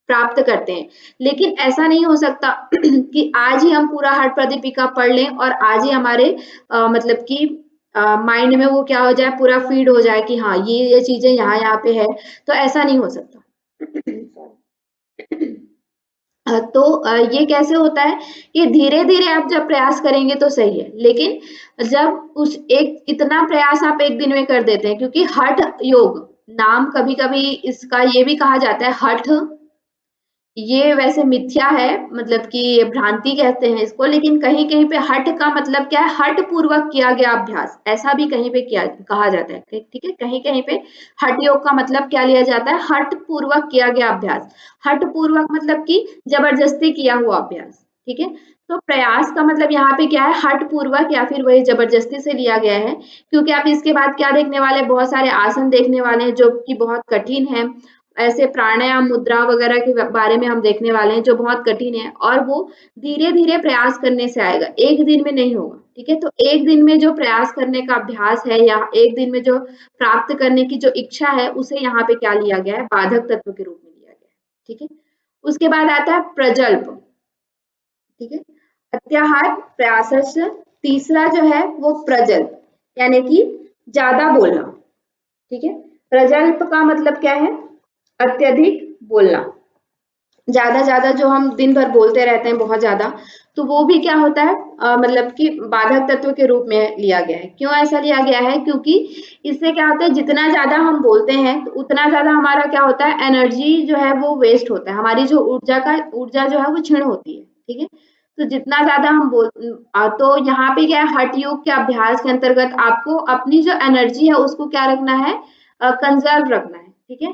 प्राप्त करते हैं, लेकिन ऐसा नहीं हो सकता कि आज ही हम पूरा हट प्रदीपिका पढ़ लें और आज ही हमारे मतलब कि माइंड में वो क्या हो जाए, पूरा फीड हो जाए कि हाँ ये चीजें यहाँ पे है, तो ऐसा नहीं हो सकता। तो ये कैसे होता है कि धीरे धीरे आप जब प्रयास करेंगे तो सही है, लेकिन जब उस एक इतना प्रयास आप एक दिन में कर देते हैं, क्योंकि हठ योग नाम कभी कभी इसका ये भी कहा जाता है हठ, ये वैसे मिथ्या है, मतलब कि भ्रांति कहते हैं इसको, लेकिन कहीं कहीं पे हठ का मतलब क्या है, हठ पूर्वक किया गया अभ्यास, ऐसा भी कहीं पे किया कहा जाता है। ठीक है, कहीं कहीं पे हठ योग का मतलब क्या लिया जाता है, हठ पूर्वक किया गया अभ्यास। हठ पूर्वक मतलब कि जबरदस्ती किया हुआ अभ्यास। ठीक है, तो प्रयास का मतलब यहाँ पे क्या है, हठ पूर्वक या फिर वही जबरदस्ती से लिया गया है। क्योंकि आप इसके बाद क्या देखने वाले हैं, बहुत सारे आसन देखने वाले हैं जो कि बहुत कठिन है, ऐसे प्राणायाम मुद्रा वगैरह के बारे में हम देखने वाले हैं जो बहुत कठिन है, और वो धीरे धीरे प्रयास करने से आएगा, एक दिन में नहीं होगा। ठीक है, तो एक दिन में जो प्रयास करने का अभ्यास है या एक दिन में जो प्राप्त करने की जो इच्छा है, उसे यहाँ पे क्या लिया गया है, बाधक तत्व के रूप में लिया गया है। ठीक है, उसके बाद आता है प्रजल्प। ठीक है, अत्याहार प्रयास, तीसरा जो है वो प्रजल्प, यानी कि ज्यादा बोलना। ठीक है, प्रजल्प का मतलब क्या है, अत्यधिक बोलना, ज्यादा ज्यादा जो हम दिन भर बोलते रहते हैं बहुत ज्यादा, तो वो भी क्या होता है, मतलब कि बाधक तत्व के रूप में लिया गया है। क्यों ऐसा लिया गया है, क्योंकि इससे क्या होता है, जितना ज्यादा हम बोलते हैं तो उतना ज्यादा हमारा क्या होता है, एनर्जी जो है वो वेस्ट होता है, हमारी जो ऊर्जा जो है वो क्षीण होती है। ठीक है, तो जितना ज्यादा हम तो यहाँ पे क्या है, हठ योग के अभ्यास के अंतर्गत आपको अपनी जो एनर्जी है उसको क्या रखना है, कंजर्व रखना है। ठीक है,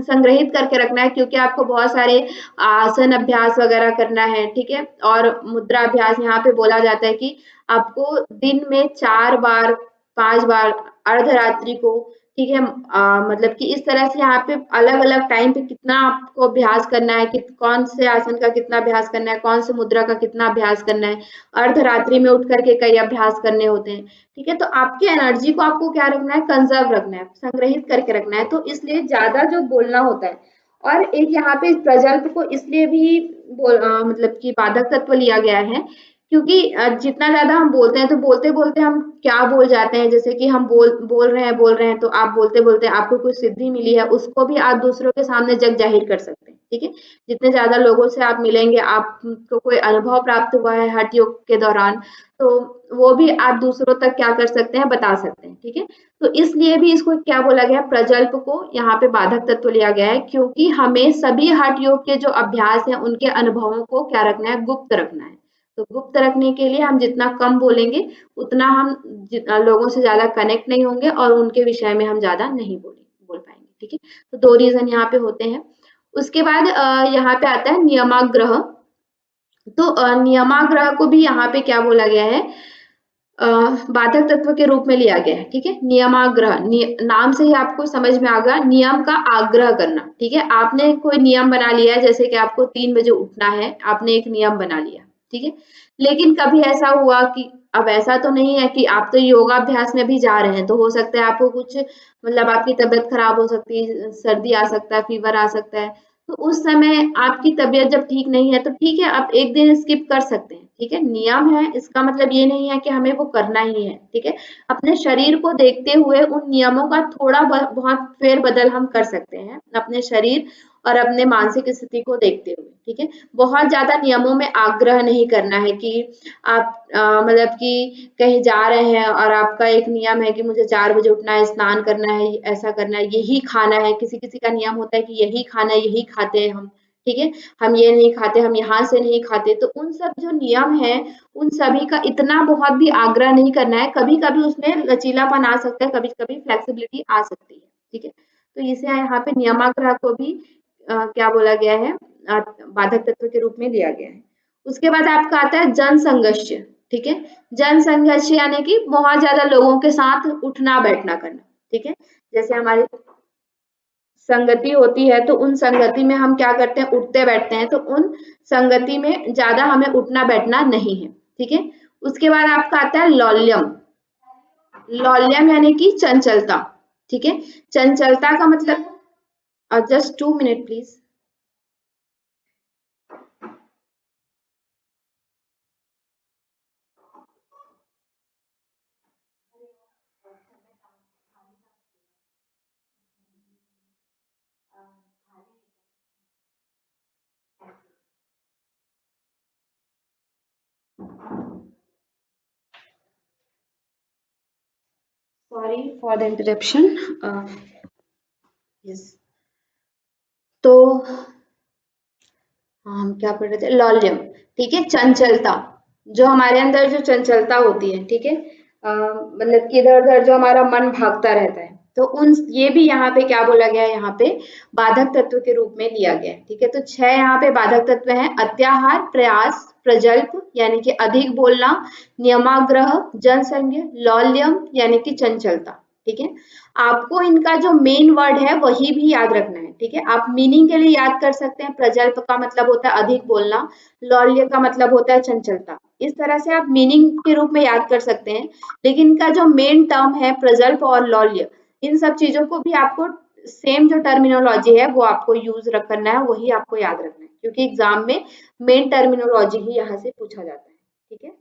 संग्रहित करके रखना है, क्योंकि आपको बहुत सारे आसन अभ्यास वगैरह करना है। ठीक है, और मुद्रा अभ्यास यहाँ पे बोला जाता है कि आपको दिन में 4 बार 5 बार अर्धरात्रि को, ठीक है, मतलब कि इस तरह से यहाँ पे अलग अलग टाइम पे कितना आपको अभ्यास करना है, कि कौन से आसन का कितना अभ्यास करना है, कौन से मुद्रा का कितना अभ्यास करना है, अर्धरात्रि में उठ करके कई अभ्यास करने होते हैं। ठीक है, तो आपकी एनर्जी को आपको क्या रखना है, कंजर्व रखना है, संग्रहित करके रखना है, तो इसलिए ज्यादा जो बोलना होता है। और एक यहाँ पे प्रजल्प को इसलिए भी मतलब कि बाधक तत्व लिया गया है, क्योंकि जितना ज्यादा हम बोलते हैं तो बोलते बोलते हम क्या बोल जाते हैं, जैसे कि हम बोल रहे हैं, तो आप बोलते बोलते आपको कुछ सिद्धि मिली है, उसको भी आप दूसरों के सामने जग जाहिर कर सकते हैं। ठीक है, जितने ज्यादा लोगों से आप मिलेंगे, आपको कोई अनुभव प्राप्त हुआ है हठ योग के दौरान, तो वो भी आप दूसरों तक क्या कर सकते हैं, बता सकते हैं। ठीक है, तो इसलिए भी इसको क्या बोला गया, प्रजल्प को यहाँ पे बाधक तत्व लिया गया है, क्योंकि हमें सभी हठ योग के जो अभ्यास हैं उनके अनुभवों को क्या रखना है, गुप्त रखना है। तो गुप्त रखने के लिए हम जितना कम बोलेंगे उतना हम लोगों से ज्यादा कनेक्ट नहीं होंगे और उनके विषय में हम ज्यादा नहीं बोल पाएंगे। ठीक है, तो 2 रीजन यहाँ पे होते हैं। उसके बाद यहाँ पे आता है नियमाग्रह। तो नियमाग्रह को भी यहाँ पे क्या बोला गया है, बाधक तत्व के रूप में लिया गया है। ठीक है, नियमाग्रह, नाम से ही आपको समझ में आ गया, नियम का आग्रह करना। ठीक है, आपने कोई नियम बना लिया है, जैसे कि आपको 3 बजे उठना है, आपने एक नियम बना लिया। ठीक है, लेकिन कभी ऐसा हुआ कि अब ऐसा तो नहीं है कि आप तो योगाभ्यास में भी जा रहे हैं, तो हो सकता है आपको कुछ मतलब आपकी तबीयत खराब हो सकती है, सर्दी आ सकता है, फीवर आ सकता है, तो उस समय आपकी तबीयत जब ठीक नहीं है तो ठीक है, आप एक दिन स्किप कर सकते हैं। ठीक है, नियम है, इसका मतलब ये नहीं है कि हमें वो करना ही है। ठीक है, अपने शरीर को देखते हुए उन नियमों का थोड़ा बहुत फेर बदल हम कर सकते हैं, अपने शरीर और अपने मानसिक स्थिति को देखते हुए, ठीक है। बहुत ज्यादा नियमों में आग्रह नहीं करना है कि आप मतलब कि कहीं जा रहे हैं और आपका एक नियम है कि मुझे 4 बजे उठना है, स्नान करना है, ऐसा करना है, यही खाना है। किसी-किसी का नियम होता है कि यही खाना है, यही खाते हैं हम, ठीक है। हम ये नहीं खाते, हम यहाँ से नहीं खाते। तो उन सब जो नियम है, उन सभी का इतना बहुत भी आग्रह नहीं करना है। कभी-कभी उसमें लचीलापन आ सकता है, कभी-कभी फ्लेक्सिबिलिटी आ सकती है, ठीक है। तो इसे यहाँ पे नियमाग्रह को भी क्या बोला गया है, बाधक तत्व के रूप में लिया गया है। उसके बाद आपका आता है जन संघर्ष, ठीक है। जन संघर्ष यानी कि बहुत ज्यादा लोगों के साथ उठना बैठना करना, ठीक है। जैसे हमारी संगति होती है तो उन संगति में हम क्या करते हैं, उठते बैठते हैं। तो उन संगति में ज्यादा हमें उठना बैठना नहीं है, ठीक है। उसके बाद आपका आता है लौल्यम। लौल्यम यानी कि चंचलता, ठीक है। चंचलता का मतलब just 2 minute please. Sorry for the interruption. Yes, तो हाँ, हम क्या पढ़ रहे थे, लौल्यम, ठीक है। चंचलता, जो हमारे अंदर जो चंचलता होती है, ठीक है। मतलब कि इधर उधर जो हमारा मन भागता रहता है, तो उन ये भी यहाँ पे क्या बोला गया है, यहाँ पे बाधक तत्व के रूप में लिया गया है, ठीक है। तो 6 यहाँ पे बाधक तत्व हैं: अत्याहार, प्रयास, प्रजल्प यानी कि अधिक बोलना, नियमाग्रह, जनसंज्ञ, लौल्यम यानी कि चंचलता, ठीक है। आपको इनका जो मेन वर्ड है वही भी याद रखना है, ठीक है। आप मीनिंग के लिए याद कर सकते हैं। प्रजल्प का मतलब होता है अधिक बोलना, लौल्य का मतलब होता है चंचलता। इस तरह से आप मीनिंग के रूप में याद कर सकते हैं। लेकिन इनका जो मेन टर्म है प्रजल्प और लौल्य, इन सब चीजों को भी आपको सेम जो टर्मिनोलॉजी है वो आपको यूज करना है, वही आपको याद रखना है, क्योंकि एग्जाम में मेन टर्मिनोलॉजी ही यहाँ से पूछा जाता है, ठीक है।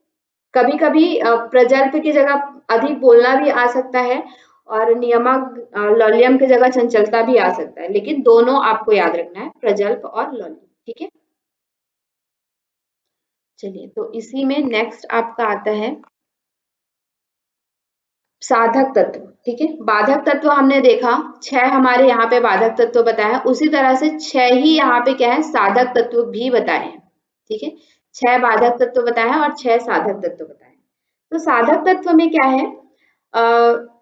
कभी कभी प्रजल्प की जगह अधिक बोलना भी आ सकता है और लौल्यम की जगह चंचलता भी आ सकता है, लेकिन दोनों आपको याद रखना है, प्रजल्प और लौल्यम, ठीक है। चलिए, तो इसी में नेक्स्ट आपका आता है साधक तत्व, ठीक है। बाधक तत्व हमने देखा, 6 हमारे यहाँ पे बाधक तत्व बताए हैं, उसी तरह से 6 ही यहाँ पे क्या है, साधक तत्व भी बताए हैं, ठीक है। 6 बाधक तत्व बताए हैं और 6 साधक तत्व बताए हैं। तो साधक तत्व में क्या है,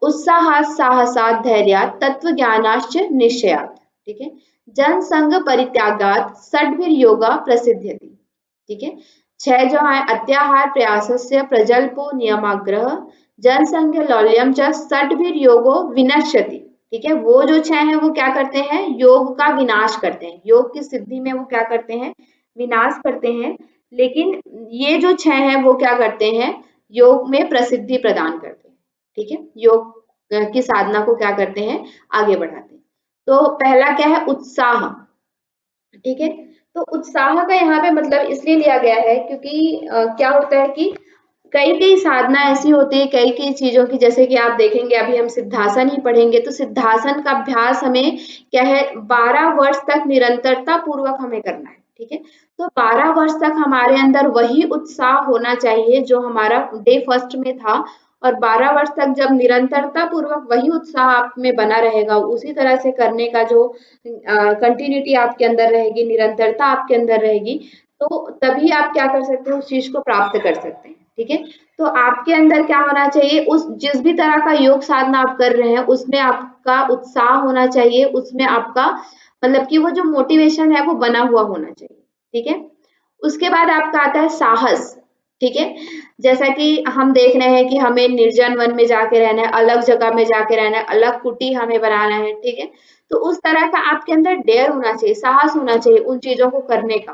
उत्साहात् साहसात् धैर्यात् तत्वज्ञानाश्च निश्चयात्, ठीक है। जन संग परित्यागात् षड्भिर्योगा प्रसिद्ध्यति, ठीक है। 6 जो है, अत्याहार, प्रयासस्य, प्रजल्पो, नियमाग्रह, जनसंघ, लौल्यम च षड्भिर्योगो विनश्यति, ठीक है। वो जो 6 है वो क्या करते हैं, योग का विनाश करते हैं, योग की सिद्धि में वो क्या करते हैं, विनाश करते हैं। लेकिन ये जो 6 है वो क्या करते हैं, योग में प्रसिद्धि प्रदान करते हैं, ठीक है। योग की साधना को क्या करते हैं, आगे बढ़ाते हैं। तो पहला क्या है, उत्साह, ठीक है। तो उत्साह का यहाँ पे मतलब इसलिए लिया गया है क्योंकि क्या होता है कि कई कई साधना ऐसी होती है, कई कई चीजों की, जैसे कि आप देखेंगे अभी हम सिद्धासन ही पढ़ेंगे, तो सिद्धासन का अभ्यास हमें क्या है, 12 वर्ष तक निरंतरता पूर्वक हमें करना है, ठीक है। तो 12 वर्ष तक हमारे अंदर वही उत्साह होना चाहिए जो हमारा डे फर्स्ट में था, और 12 वर्ष तक जब निरंतरता पूर्वक वही उत्साह आप में बना रहेगा, उसी तरह से करने का जो कंटिन्यूटी आपके अंदर रहेगी, निरंतरता आपके अंदर रहेगी, तो तभी आप क्या कर सकते हो, उस चीज को प्राप्त कर सकते हैं, ठीक है। तो आपके अंदर क्या होना चाहिए, उस जिस भी तरह का योग साधना आप कर रहे हैं उसमें आपका उत्साह होना चाहिए, उसमें आपका मतलब कि वो जो मोटिवेशन है वो बना हुआ होना चाहिए, ठीक है। उसके बाद आपका आता है साहस, ठीक है। जैसा कि हम देख रहे हैं कि हमें निर्जन वन में जाके रहना है, अलग जगह में जाके रहना है, अलग कुटी हमें बनाना है, ठीक है। तो उस तरह का आपके अंदर डेयर होना चाहिए, साहस होना चाहिए उन चीजों को करने का,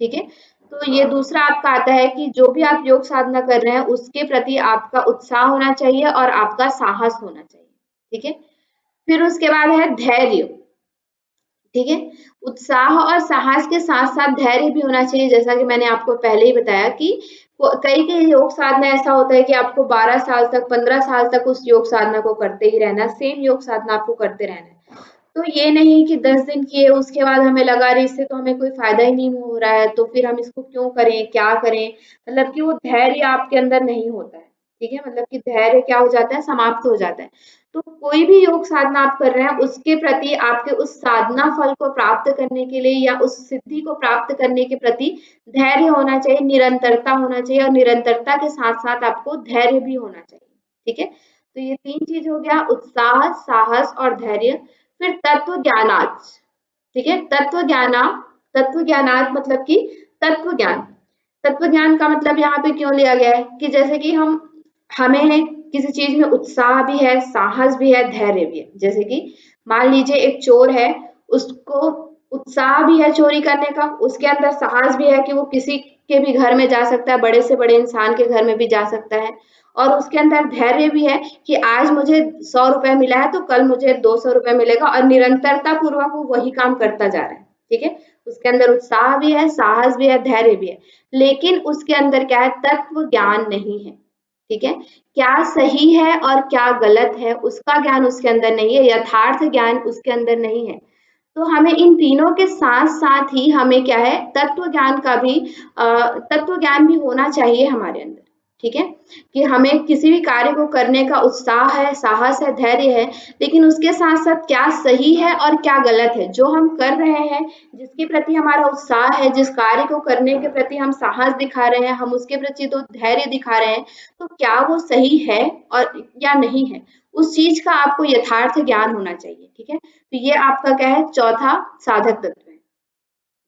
ठीक है। तो ये दूसरा आपका आता है कि जो भी आप योग साधना कर रहे हैं उसके प्रति आपका उत्साह होना चाहिए और आपका साहस होना चाहिए, ठीक है। फिर उसके बाद है धैर्य, ठीक है। उत्साह और साहस के साथ साथ धैर्य भी होना चाहिए, जैसा कि मैंने आपको पहले ही बताया कि कई कई योग साधना ऐसा होता है कि आपको 12 साल तक, 15 साल तक उस योग साधना को करते ही रहना, सेम योग साधना आपको करते रहना है। तो ये नहीं कि 10 दिन किए उसके बाद हमें लगा रही इससे तो हमें कोई फायदा ही नहीं हो रहा है, तो फिर हम इसको क्यों करें, क्या करें, मतलब कि वो धैर्य आपके अंदर नहीं होता है। ठीक है, मतलब कि धैर्य क्या हो जाता है, समाप्त हो जाता है। तो कोई भी योग साधना आप कर रहे हैं उसके प्रति आपके उस साधना फल को प्राप्त करने के लिए या उस सिद्धि को प्राप्त करने के प्रति धैर्य होना चाहिए, निरंतरता होना चाहिए, और निरंतरता के साथ साथ आपको धैर्य भी होना चाहिए। ठीक है, तो ये 3 चीज हो गया, उत्साह, साहस और धैर्य। फिर तत्व ज्ञानार्थ, ठीक है, तत्व ज्ञानार्थ मतलब कि तत्व ज्ञान। तत्व ज्ञान का मतलब यहाँ पे क्यों लिया गया है कि जैसे कि हमें किसी चीज में उत्साह भी है, साहस भी है, धैर्य भी है। जैसे कि मान लीजिए एक चोर है, उसको उत्साह भी है चोरी करने का, उसके अंदर साहस भी है कि वो किसी के भी घर में जा सकता है, बड़े से बड़े इंसान के घर में भी जा सकता है, और उसके अंदर धैर्य भी है कि आज मुझे 100 रुपए मिला है तो कल मुझे 200 रुपए मिलेगा, और निरंतरता पूर्वक वो वही काम करता जा रहा है। ठीक है, उसके अंदर उत्साह भी है, साहस भी है, धैर्य भी है, लेकिन उसके अंदर क्या है, तत्व ज्ञान नहीं है। ठीक है, क्या सही है और क्या गलत है उसका ज्ञान उसके अंदर नहीं है, यथार्थ ज्ञान उसके अंदर नहीं है। तो हमें इन तीनों के साथ साथ ही हमें क्या है, तत्व ज्ञान का भी तत्व ज्ञान भी होना चाहिए हमारे अंदर। ठीक है, कि हमें किसी भी कार्य को करने का उत्साह है, साहस है, धैर्य है, लेकिन उसके साथ साथ क्या सही है और क्या गलत है, जो हम कर रहे हैं, जिसके प्रति हमारा उत्साह है, जिस कार्य को करने के प्रति हम साहस दिखा रहे हैं, हम उसके प्रति तो धैर्य दिखा रहे हैं, तो क्या वो सही है और या नहीं है, उस चीज का आपको यथार्थ ज्ञान होना चाहिए। ठीक है, तो ये आपका क्या है, चौथा साधक तत्व है।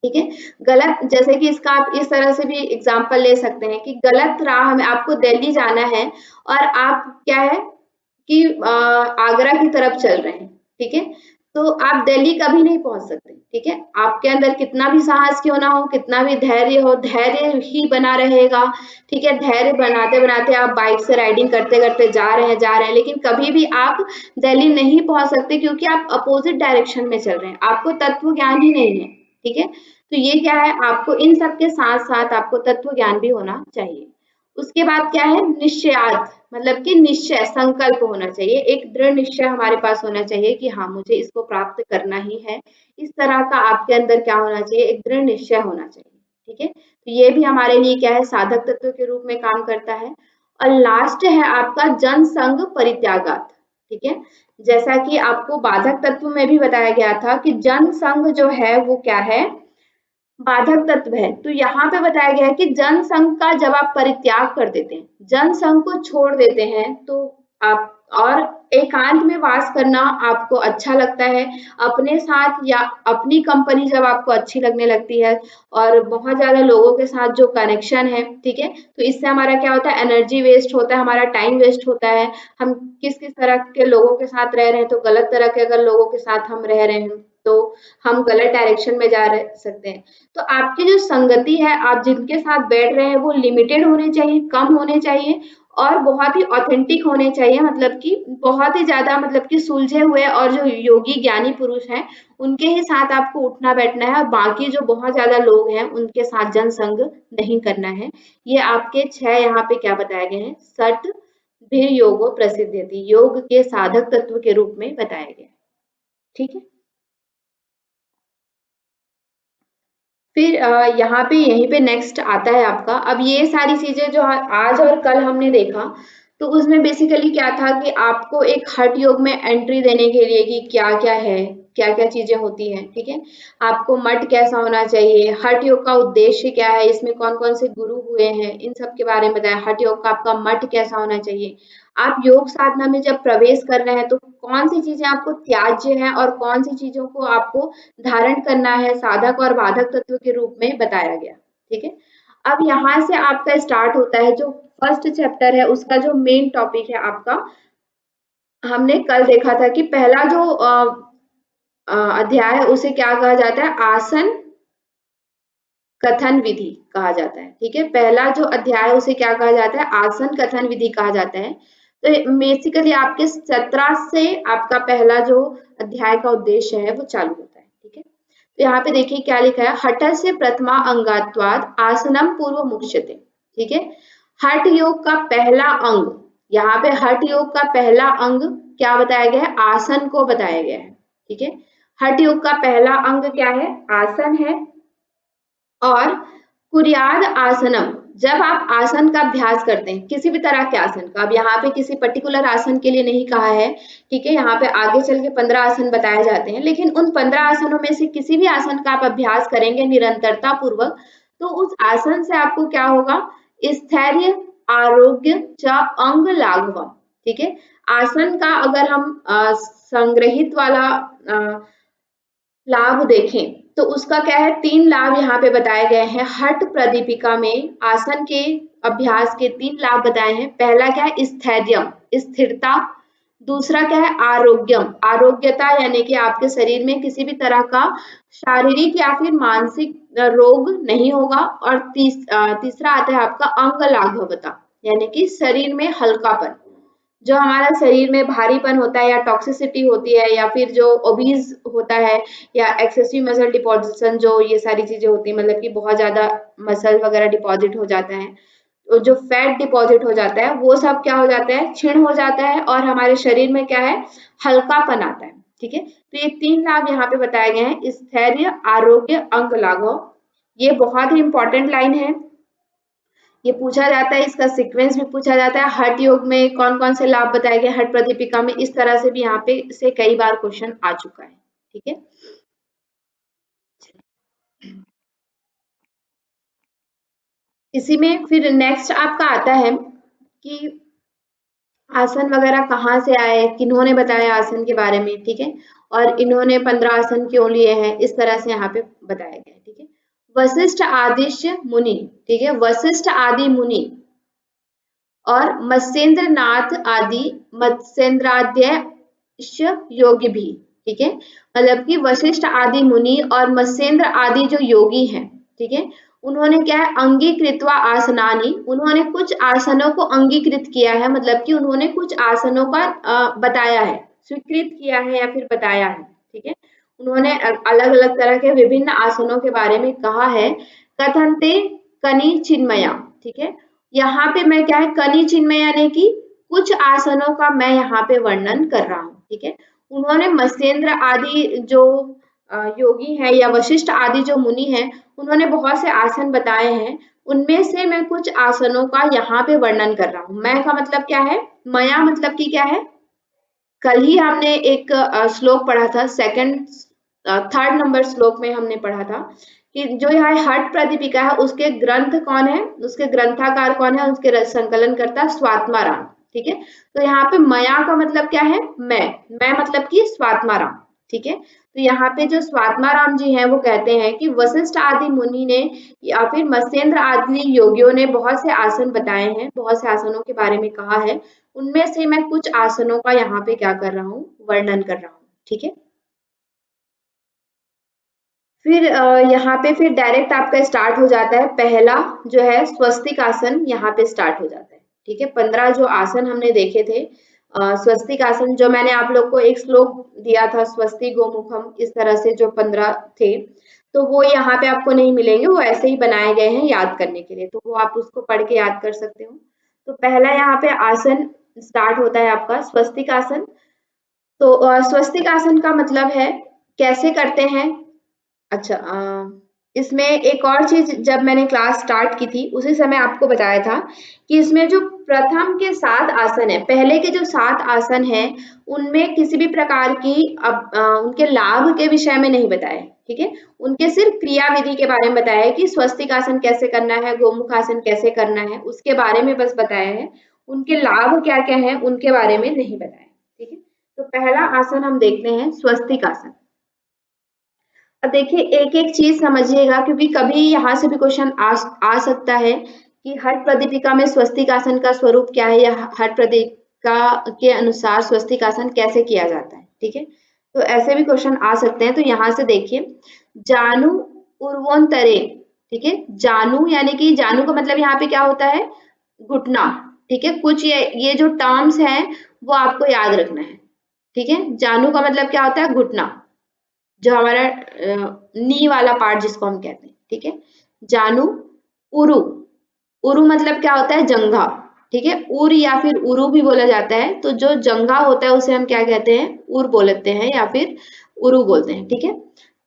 ठीक है, गलत, जैसे कि इसका आप इस तरह से भी एग्जांपल ले सकते हैं कि गलत राह में आपको दिल्ली जाना है और आप क्या है कि आगरा की तरफ चल रहे हैं। ठीक है, तो आप दिल्ली कभी नहीं पहुंच सकते। ठीक है, आपके अंदर कितना भी साहस क्यों ना हो, कितना भी धैर्य हो, धैर्य ही बना रहेगा। ठीक है, धैर्य बनाते बनाते आप बाइक से राइडिंग करते करते जा रहे हैं, लेकिन कभी भी आप दिल्ली नहीं पहुंच सकते क्योंकि आप अपोजिट डायरेक्शन में चल रहे हैं, आपको तत्व ज्ञान ही नहीं है। ठीक है, तो ये क्या है, आपको इन सब के साथ साथ आपको तत्व ज्ञान भी होना चाहिए। उसके बाद क्या है, निश्चयार्थ, मतलब कि निश्चय, संकल्प होना चाहिए, एक दृढ़ निश्चय हमारे पास होना चाहिए कि हाँ मुझे इसको प्राप्त करना ही है। इस तरह का आपके अंदर क्या होना चाहिए, एक दृढ़ निश्चय होना चाहिए। ठीक है, तो ये भी हमारे लिए क्या है, साधक तत्व के रूप में काम करता है। और लास्ट है आपका जन संग परित्यागात। ठीक है, जैसा कि आपको बाधक तत्व में भी बताया गया था कि जन संग जो है वो क्या है, बाधक तत्व है। तो यहाँ पे बताया गया है कि जन संघ का जब आप परित्याग कर देते हैं, जन संघ को छोड़ देते हैं, तो आप और एकांत में वास करना आपको अच्छा लगता है, अपने साथ या अपनी कंपनी जब आपको अच्छी लगने लगती है, और बहुत ज्यादा लोगों के साथ जो कनेक्शन है, ठीक है, तो इससे हमारा क्या होता है, एनर्जी वेस्ट होता है, हमारा टाइम वेस्ट होता है। हम किस किस तरह के लोगों के साथ रह रहे हैं, तो गलत तरह के अगर लोगों के साथ हम रह रहे हैं तो हम गलत डायरेक्शन में जा रह सकते हैं। तो आपकी जो संगति है, आप जिनके साथ बैठ रहे हैं वो लिमिटेड होने चाहिए, कम होने चाहिए, और बहुत ही ऑथेंटिक होने चाहिए, मतलब कि बहुत ही ज्यादा, मतलब कि सुलझे हुए और जो योगी ज्ञानी पुरुष हैं उनके ही साथ आपको उठना बैठना है, और बाकी जो बहुत ज्यादा लोग हैं उनके साथ जनसंग नहीं करना है। ये आपके 6 यहाँ पे क्या बताए गए हैं, सट भी योगो प्रसिद्ध्यति, योग के साधक तत्व के रूप में बताया गया। ठीक है, फिर यहाँ पे यहीं पे नेक्स्ट आता है आपका, अब ये सारी चीजें जो आज और कल हमने देखा, तो उसमें बेसिकली क्या था कि आपको एक हठ योग में एंट्री देने के लिए कि क्या क्या है, क्या क्या चीजें होती हैं। ठीक है, आपको मठ कैसा होना चाहिए, हठ योग का उद्देश्य क्या है, इसमें कौन कौन से गुरु हुए हैं, इन सब के बारे में बताया, हठ योग का आपका मठ कैसा होना चाहिए, आप योग साधना में जब प्रवेश कर रहे हैं तो कौन सी चीजें आपको त्याज्य है और कौन सी चीजों को आपको धारण करना है, साधक और बाधक तत्व के रूप में बताया गया। ठीक है, अब यहाँ से आपका स्टार्ट होता है जो फर्स्ट चैप्टर है, उसका जो मेन टॉपिक है आपका, हमने कल देखा था कि पहला जो अध्याय है उसे क्या कहा जाता है, आसन कथन विधि कहा जाता है। ठीक है, पहला जो अध्याय है उसे क्या कहा जाता है, आसन कथन विधि कहा जाता है। तो बेसिकली आपके 17 से आपका पहला जो अध्याय का उद्देश्य है वो चालू होता है। ठीक है, तो यहाँ पे देखिए क्या लिखा है, हठ से प्रथमा अंगात्वाद आसनम पूर्व मुख्यते। ठीक है, हठ योग का पहला अंग, यहाँ पे हठ योग का पहला अंग क्या बताया गया है, आसन को बताया गया है। ठीक है, हठ योग का पहला अंग क्या है? आसन है। और कुर्याद आसनम, जब आप आसन का अभ्यास करते हैं किसी भी तरह के आसन का, अब यहाँ पे किसी पर्टिकुलर आसन के लिए नहीं कहा है, ठीक है, यहाँ पे आगे चल के 15 आसन बताए जाते हैं, लेकिन उन 15 आसनों में से किसी भी आसन का आप अभ्यास करेंगे निरंतरता पूर्वक, तो उस आसन से आपको क्या होगा? स्थैर्य, आरोग्य च अंग लाघवम, ठीक है। आसन का अगर हम संग्रहित वाला लाभ देखें तो उसका क्या है? 3 लाभ यहाँ पे बताए गए हैं। हठ प्रदीपिका में आसन के अभ्यास के 3 लाभ बताए हैं। पहला क्या है? स्थैर्यम, स्थिरता। दूसरा क्या है? आरोग्यम, आरोग्यता, यानी कि आपके शरीर में किसी भी तरह का शारीरिक या फिर मानसिक रोग नहीं होगा। और तीसरा आता है आपका अंग लाघवता, यानी कि शरीर में हल्कापन। जो हमारा शरीर में भारीपन होता है या टॉक्सिसिटी होती है या फिर जो ओबीज होता है या एक्सेसिव मसल डिपॉजिशन, जो ये सारी चीजें होती है, मतलब कि बहुत ज्यादा मसल वगैरह डिपॉजिट हो जाता है, तो जो फैट डिपॉजिट हो जाता है वो सब क्या हो जाता है? क्षीण हो जाता है और हमारे शरीर में क्या है? हल्कापन आता है, ठीक है। तो ये 3 लाभ यहाँ पे बताए गए हैं, स्थैर्य, आरोग्य, अंग लाघव। ये बहुत ही इंपॉर्टेंट लाइन है, ये पूछा जाता है, इसका सीक्वेंस भी पूछा जाता है। हठ योग में कौन कौन से लाभ बताए गए हठ प्रदीपिका में, इस तरह से भी यहाँ पे से कई बार क्वेश्चन आ चुका है, ठीक है। इसी में फिर नेक्स्ट आपका आता है कि आसन वगैरह कहाँ से आए, किन्होंने बताया आसन के बारे में, ठीक है, और इन्होंने 15 आसन क्यों लिए हैं, इस तरह से यहाँ पे बताया गया है, ठीक है। वशिष्ठ आदिश्य मुनि, ठीक है, वशिष्ठ आदि मुनि और मत्स्येंद्र नाथ आदि मत्स्येंद्राद्य योगी भी, ठीक है, मतलब कि वशिष्ठ आदि मुनि और मत्स्येंद्र आदि जो योगी हैं, ठीक है, उन्होंने क्या है? अंगीकृत्वा आसनानि, उन्होंने कुछ आसनों को अंगीकृत किया है, मतलब कि उन्होंने कुछ आसनों का बताया है, स्वीकृत किया है या फिर बताया है, ठीक है। उन्होंने अलग अलग तरह के विभिन्न आसनों के बारे में कहा है। कथनते कनि चिन्मया, ठीक है, यहाँ पे मैं क्या है? कनि चिन्मय, यानी कि कुछ आसनों का मैं यहाँ पे वर्णन कर रहा हूँ, ठीक है। उन्होंने मत्स्येंद्र आदि जो योगी हैं या वशिष्ठ आदि जो मुनि हैं, उन्होंने बहुत से आसन बताए हैं, उनमें से मैं कुछ आसनों का यहाँ पे वर्णन कर रहा हूँ। मैं का मतलब क्या है? मया मतलब कि क्या है? कल ही हमने एक श्लोक पढ़ा था, सेकंड थर्ड नंबर श्लोक में हमने पढ़ा था कि जो यह हठ प्रदीपिका है उसके ग्रंथ कौन है, उसके ग्रंथाकार कौन है, उसके संकलन करता स्वात्माराम, ठीक है। तो यहाँ पे मया का मतलब क्या है? मैं मतलब कि स्वात्माराम, ठीक है। तो यहाँ पे जो स्वात्माराम जी हैं वो कहते हैं कि वशिष्ठ आदि मुनि ने या फिर मत्स्येंद्र आदि योगियों ने बहुत से आसन बताए हैं, बहुत से आसनों के बारे में कहा है, उनमें से मैं कुछ आसनों का यहाँ पे क्या कर रहा हूँ? वर्णन कर रहा हूँ, ठीक है। फिर यहाँ पे फिर डायरेक्ट आपका स्टार्ट हो जाता है, पहला जो है स्वस्तिक आसन यहाँ पे स्टार्ट हो जाता है, ठीक है। 15 जो आसन हमने देखे थे, स्वस्तिक आसन जो मैंने आप लोग को एक श्लोक दिया था, स्वस्ति गोमुखम, इस तरह से जो 15 थे, तो वो यहाँ पे आपको नहीं मिलेंगे, वो ऐसे ही बनाए गए हैं याद करने के लिए, तो वो आप उसको पढ़ के याद कर सकते हो। तो पहला यहाँ पे आसन स्टार्ट होता है आपका स्वस्तिक आसन। तो स्वस्तिक आसन का मतलब है कैसे करते हैं? अच्छा, इसमें एक और चीज जब मैंने क्लास स्टार्ट की थी उसी समय आपको बताया था कि इसमें जो प्रथम के 7 आसन है, पहले के जो 7 आसन हैं, उनमें किसी भी प्रकार की उनके लाभ के विषय में नहीं बताया है, ठीक है। उनके सिर्फ क्रिया विधि के बारे में बताया है कि स्वस्तिक आसन कैसे करना है, गोमुख आसन कैसे करना है, उसके बारे में बस बताया है। उनके लाभ क्या क्या है उनके बारे में नहीं बताया, ठीक है। तो पहला आसन हम देखते हैं स्वस्तिक आसन। अब देखिए एक एक चीज समझिएगा, क्योंकि कभी यहाँ से भी क्वेश्चन आ सकता है कि हठ प्रदीपिका में स्वस्तिक आसन का स्वरूप क्या है, या हठ प्रदीपिका के अनुसार स्वस्तिक आसन कैसे किया जाता है, ठीक है। तो ऐसे भी क्वेश्चन आ सकते हैं। तो यहाँ से देखिए, जानु उर्वोन्तरे, ठीक है, जानु यानी कि जानु का मतलब यहाँ पे क्या होता है? घुटना, ठीक है। कुछ ये जो टर्म्स हैं वो आपको याद रखना है, ठीक है। जानु का मतलब क्या होता है? घुटना, जो हमारा नी वाला पार्ट जिसको हम कहते हैं, ठीक है। जानू, उरु, उरु मतलब क्या होता है? जंघा, ठीक है, उर या फिर उरु भी बोला जाता है। तो जो जंघा होता है उसे हम क्या कहते हैं, उर बोलते हैं या फिर उरु बोलते हैं। ठीक है,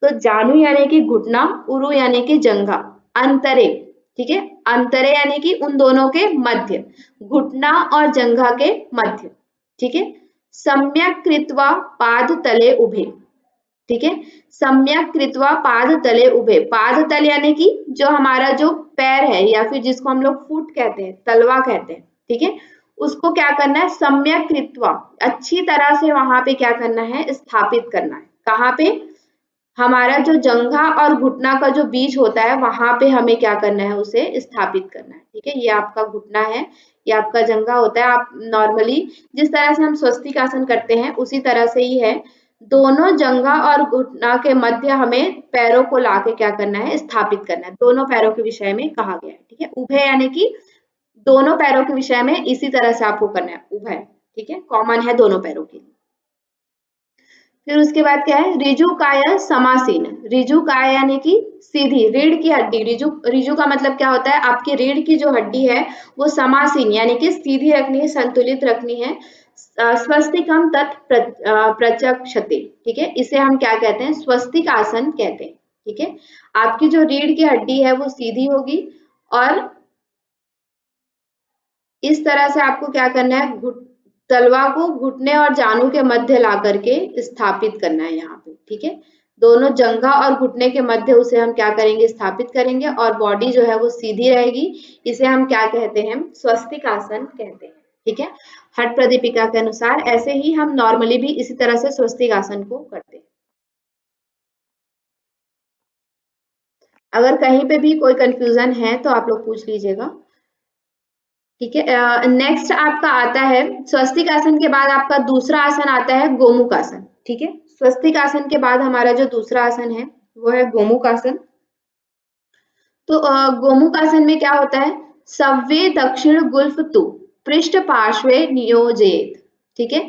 तो जानु यानी कि घुटना, उरु यानी कि जंघा, अंतरे, ठीक है, अंतरे यानी कि उन दोनों के मध्य, घुटना और जंघा के मध्य। ठीक है, सम्यक कृत्वा पाद तले उभे। ठीक है, सम्यक कृत्वा पाद तले उभे, पाद तल यानी कि जो हमारा जो पैर है या फिर जिसको हम लोग फुट कहते हैं, तलवा कहते हैं। ठीक है, उसको क्या करना है, सम्यक कृत्वा, अच्छी तरह से वहां पे क्या करना है, स्थापित करना है। कहाँ पे, हमारा जो जंघा और घुटना का जो बीच होता है वहां पे हमें क्या करना है, उसे स्थापित करना है। ठीक है, ये आपका घुटना है, ये आपका जंघा होता है। आप नॉर्मली जिस तरह से हम स्वस्तिक आसन करते हैं उसी तरह से ही है। दोनों जंघा और घुटना के मध्य हमें पैरों को लाके क्या करना है, स्थापित करना है। दोनों पैरों के विषय में कहा गया है। ठीक है, उभय यानी कि दोनों पैरों के विषय में इसी तरह से आपको करना है, उभय। ठीक है, कॉमन है दोनों पैरों के लिए। फिर उसके बाद क्या है, रिजु काया समासीन। रिजु काया यानी कि सीधी, रीढ़ की हड्डी, रिजु, रिजु का मतलब क्या होता है, आपकी रीढ़ की जो हड्डी है वो समासीन यानी कि सीधी रखनी है, संतुलित रखनी है। स्वस्तिकम तत् प्रचक्षते। ठीक है, इसे हम क्या कहते हैं, स्वस्तिक आसन कहते हैं। ठीक है, आपकी जो रीढ़ की हड्डी है वो सीधी होगी और इस तरह से आपको क्या करना है, तलवा को घुटने और जानु के मध्य ला करके स्थापित करना है यहाँ पे। ठीक है, दोनों जंघा और घुटने के मध्य उसे हम क्या करेंगे, स्थापित करेंगे और बॉडी जो है वो सीधी रहेगी। इसे हम क्या कहते हैं, स्वस्तिक आसन कहते हैं। ठीक है, हठ प्रदीपिका के अनुसार ऐसे ही हम नॉर्मली भी इसी तरह से स्वस्तिक आसन को करते हैं। अगर कहीं पे भी कोई कंफ्यूजन है तो आप लोग पूछ लीजिएगा। ठीक है, नेक्स्ट आपका आता है स्वस्तिक आसन के बाद आपका दूसरा आसन आता है गोमुख आसन। ठीक है, स्वस्तिक आसन के बाद हमारा जो दूसरा आसन है वो है गोमुख आसन। तो गोमुख आसन में क्या होता है, सव्ये दक्षिण गुल्फ तु पृष्ठ पार्श्वे नियोजित। ठीक है,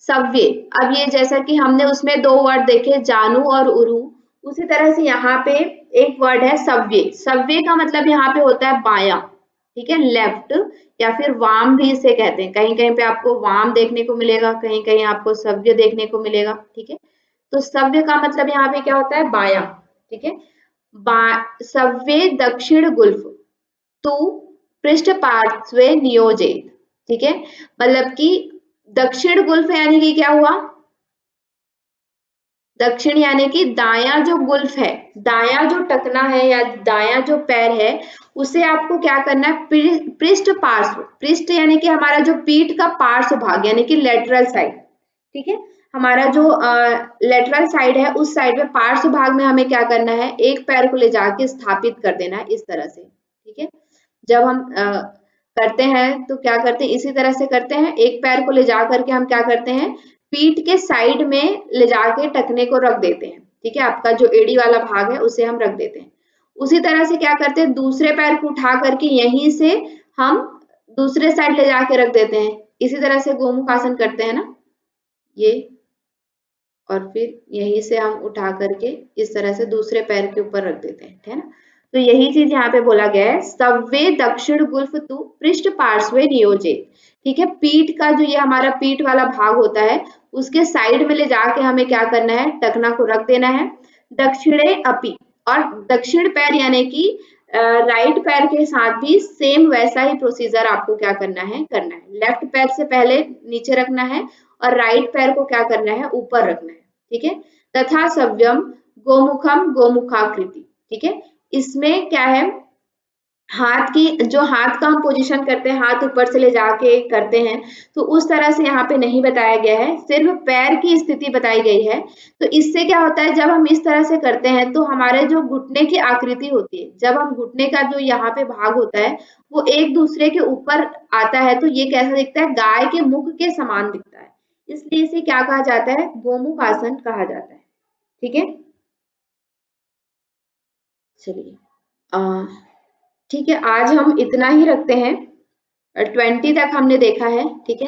सव्ये, अब ये जैसा कि हमने उसमें दो वर्ड देखे, जानु और उरु, उसी तरह से यहाँ पे एक वर्ड है सव्ये। सव्ये का मतलब यहाँ पे होता है बायां। ठीक है, लेफ्ट या फिर वाम भी इसे कहते हैं। कहीं कहीं पे आपको वाम देखने को मिलेगा, कहीं कहीं आपको सव्य देखने को मिलेगा। ठीक है, तो सव्य का मतलब यहाँ पे क्या होता है, बायां। ठीक है, सव्ये दक्षिण गुल्फ तू पृष्ठ पार्श्वे नियोजित। ठीक है, मतलब कि दक्षिण गुल्फ यानी कि क्या हुआ, दक्षिण यानी कि दाया जो गुल्फ है, दाया जो टकना है या दाया जो पैर है, उसे आपको क्या करना है, पृष्ठ पार्श्व, पृष्ठ यानी कि हमारा जो पीठ का पार्श्व भाग यानी कि लेटरल साइड। ठीक है, हमारा जो लेटरल साइड है उस साइड में पार्श्व भाग में हमें क्या करना है, एक पैर को ले जाके स्थापित कर देना है इस तरह से। ठीक है, जब हम करते हैं तो क्या करते हैं, इसी तरह से करते हैं। एक पैर को ले जा करके हम क्या करते हैं, पीठ के साइड में ले जाके टखने को रख देते हैं। ठीक है, आपका जो एड़ी वाला भाग है उसे हम रख देते हैं। उसी तरह से क्या करते हैं, दूसरे पैर को उठा करके यहीं से हम दूसरे साइड ले जाके रख देते हैं। इसी तरह से गोमुख आसन करते हैं ना, ये, और फिर यहीं से हम उठा करके इस तरह से दूसरे पैर के ऊपर रख देते हैं। है ना, तो यही चीज यहाँ पे बोला गया है, सव्ये दक्षिण गुल्फ तु पृष्ठ पार्श्वे नियोजित। ठीक है, पीठ का जो ये हमारा पीठ वाला भाग होता है उसके साइड में ले जाके हमें क्या करना है, टखना को रख देना है। दक्षिणे अपि, और दक्षिण पैर यानी कि राइट पैर के साथ भी सेम वैसा ही प्रोसीजर आपको क्या करना है, लेफ्ट पैर से पहले नीचे रखना है और राइट पैर को क्या करना है, ऊपर रखना है। ठीक है, तथा सव्यम गोमुखम गोमुखाकृति। ठीक है, इसमें क्या है, हाथ की जो हाथ का हम पोजीशन करते हैं, हाथ ऊपर से ले जाके करते हैं, तो उस तरह से यहाँ पे नहीं बताया गया है, सिर्फ पैर की स्थिति बताई गई है। तो इससे क्या होता है, जब हम इस तरह से करते हैं तो हमारे जो घुटने की आकृति होती है, जब हम घुटने का जो यहाँ पे भाग होता है वो एक दूसरे के ऊपर आता है तो ये कैसा दिखता है, गाय के मुख के समान दिखता है। इसलिए इसे क्या कहा जाता है, गोमुख आसन कहा जाता है। ठीक है, चलिए, ठीक है, आज हम इतना ही रखते हैं। 20 तक हमने देखा है। ठीक है,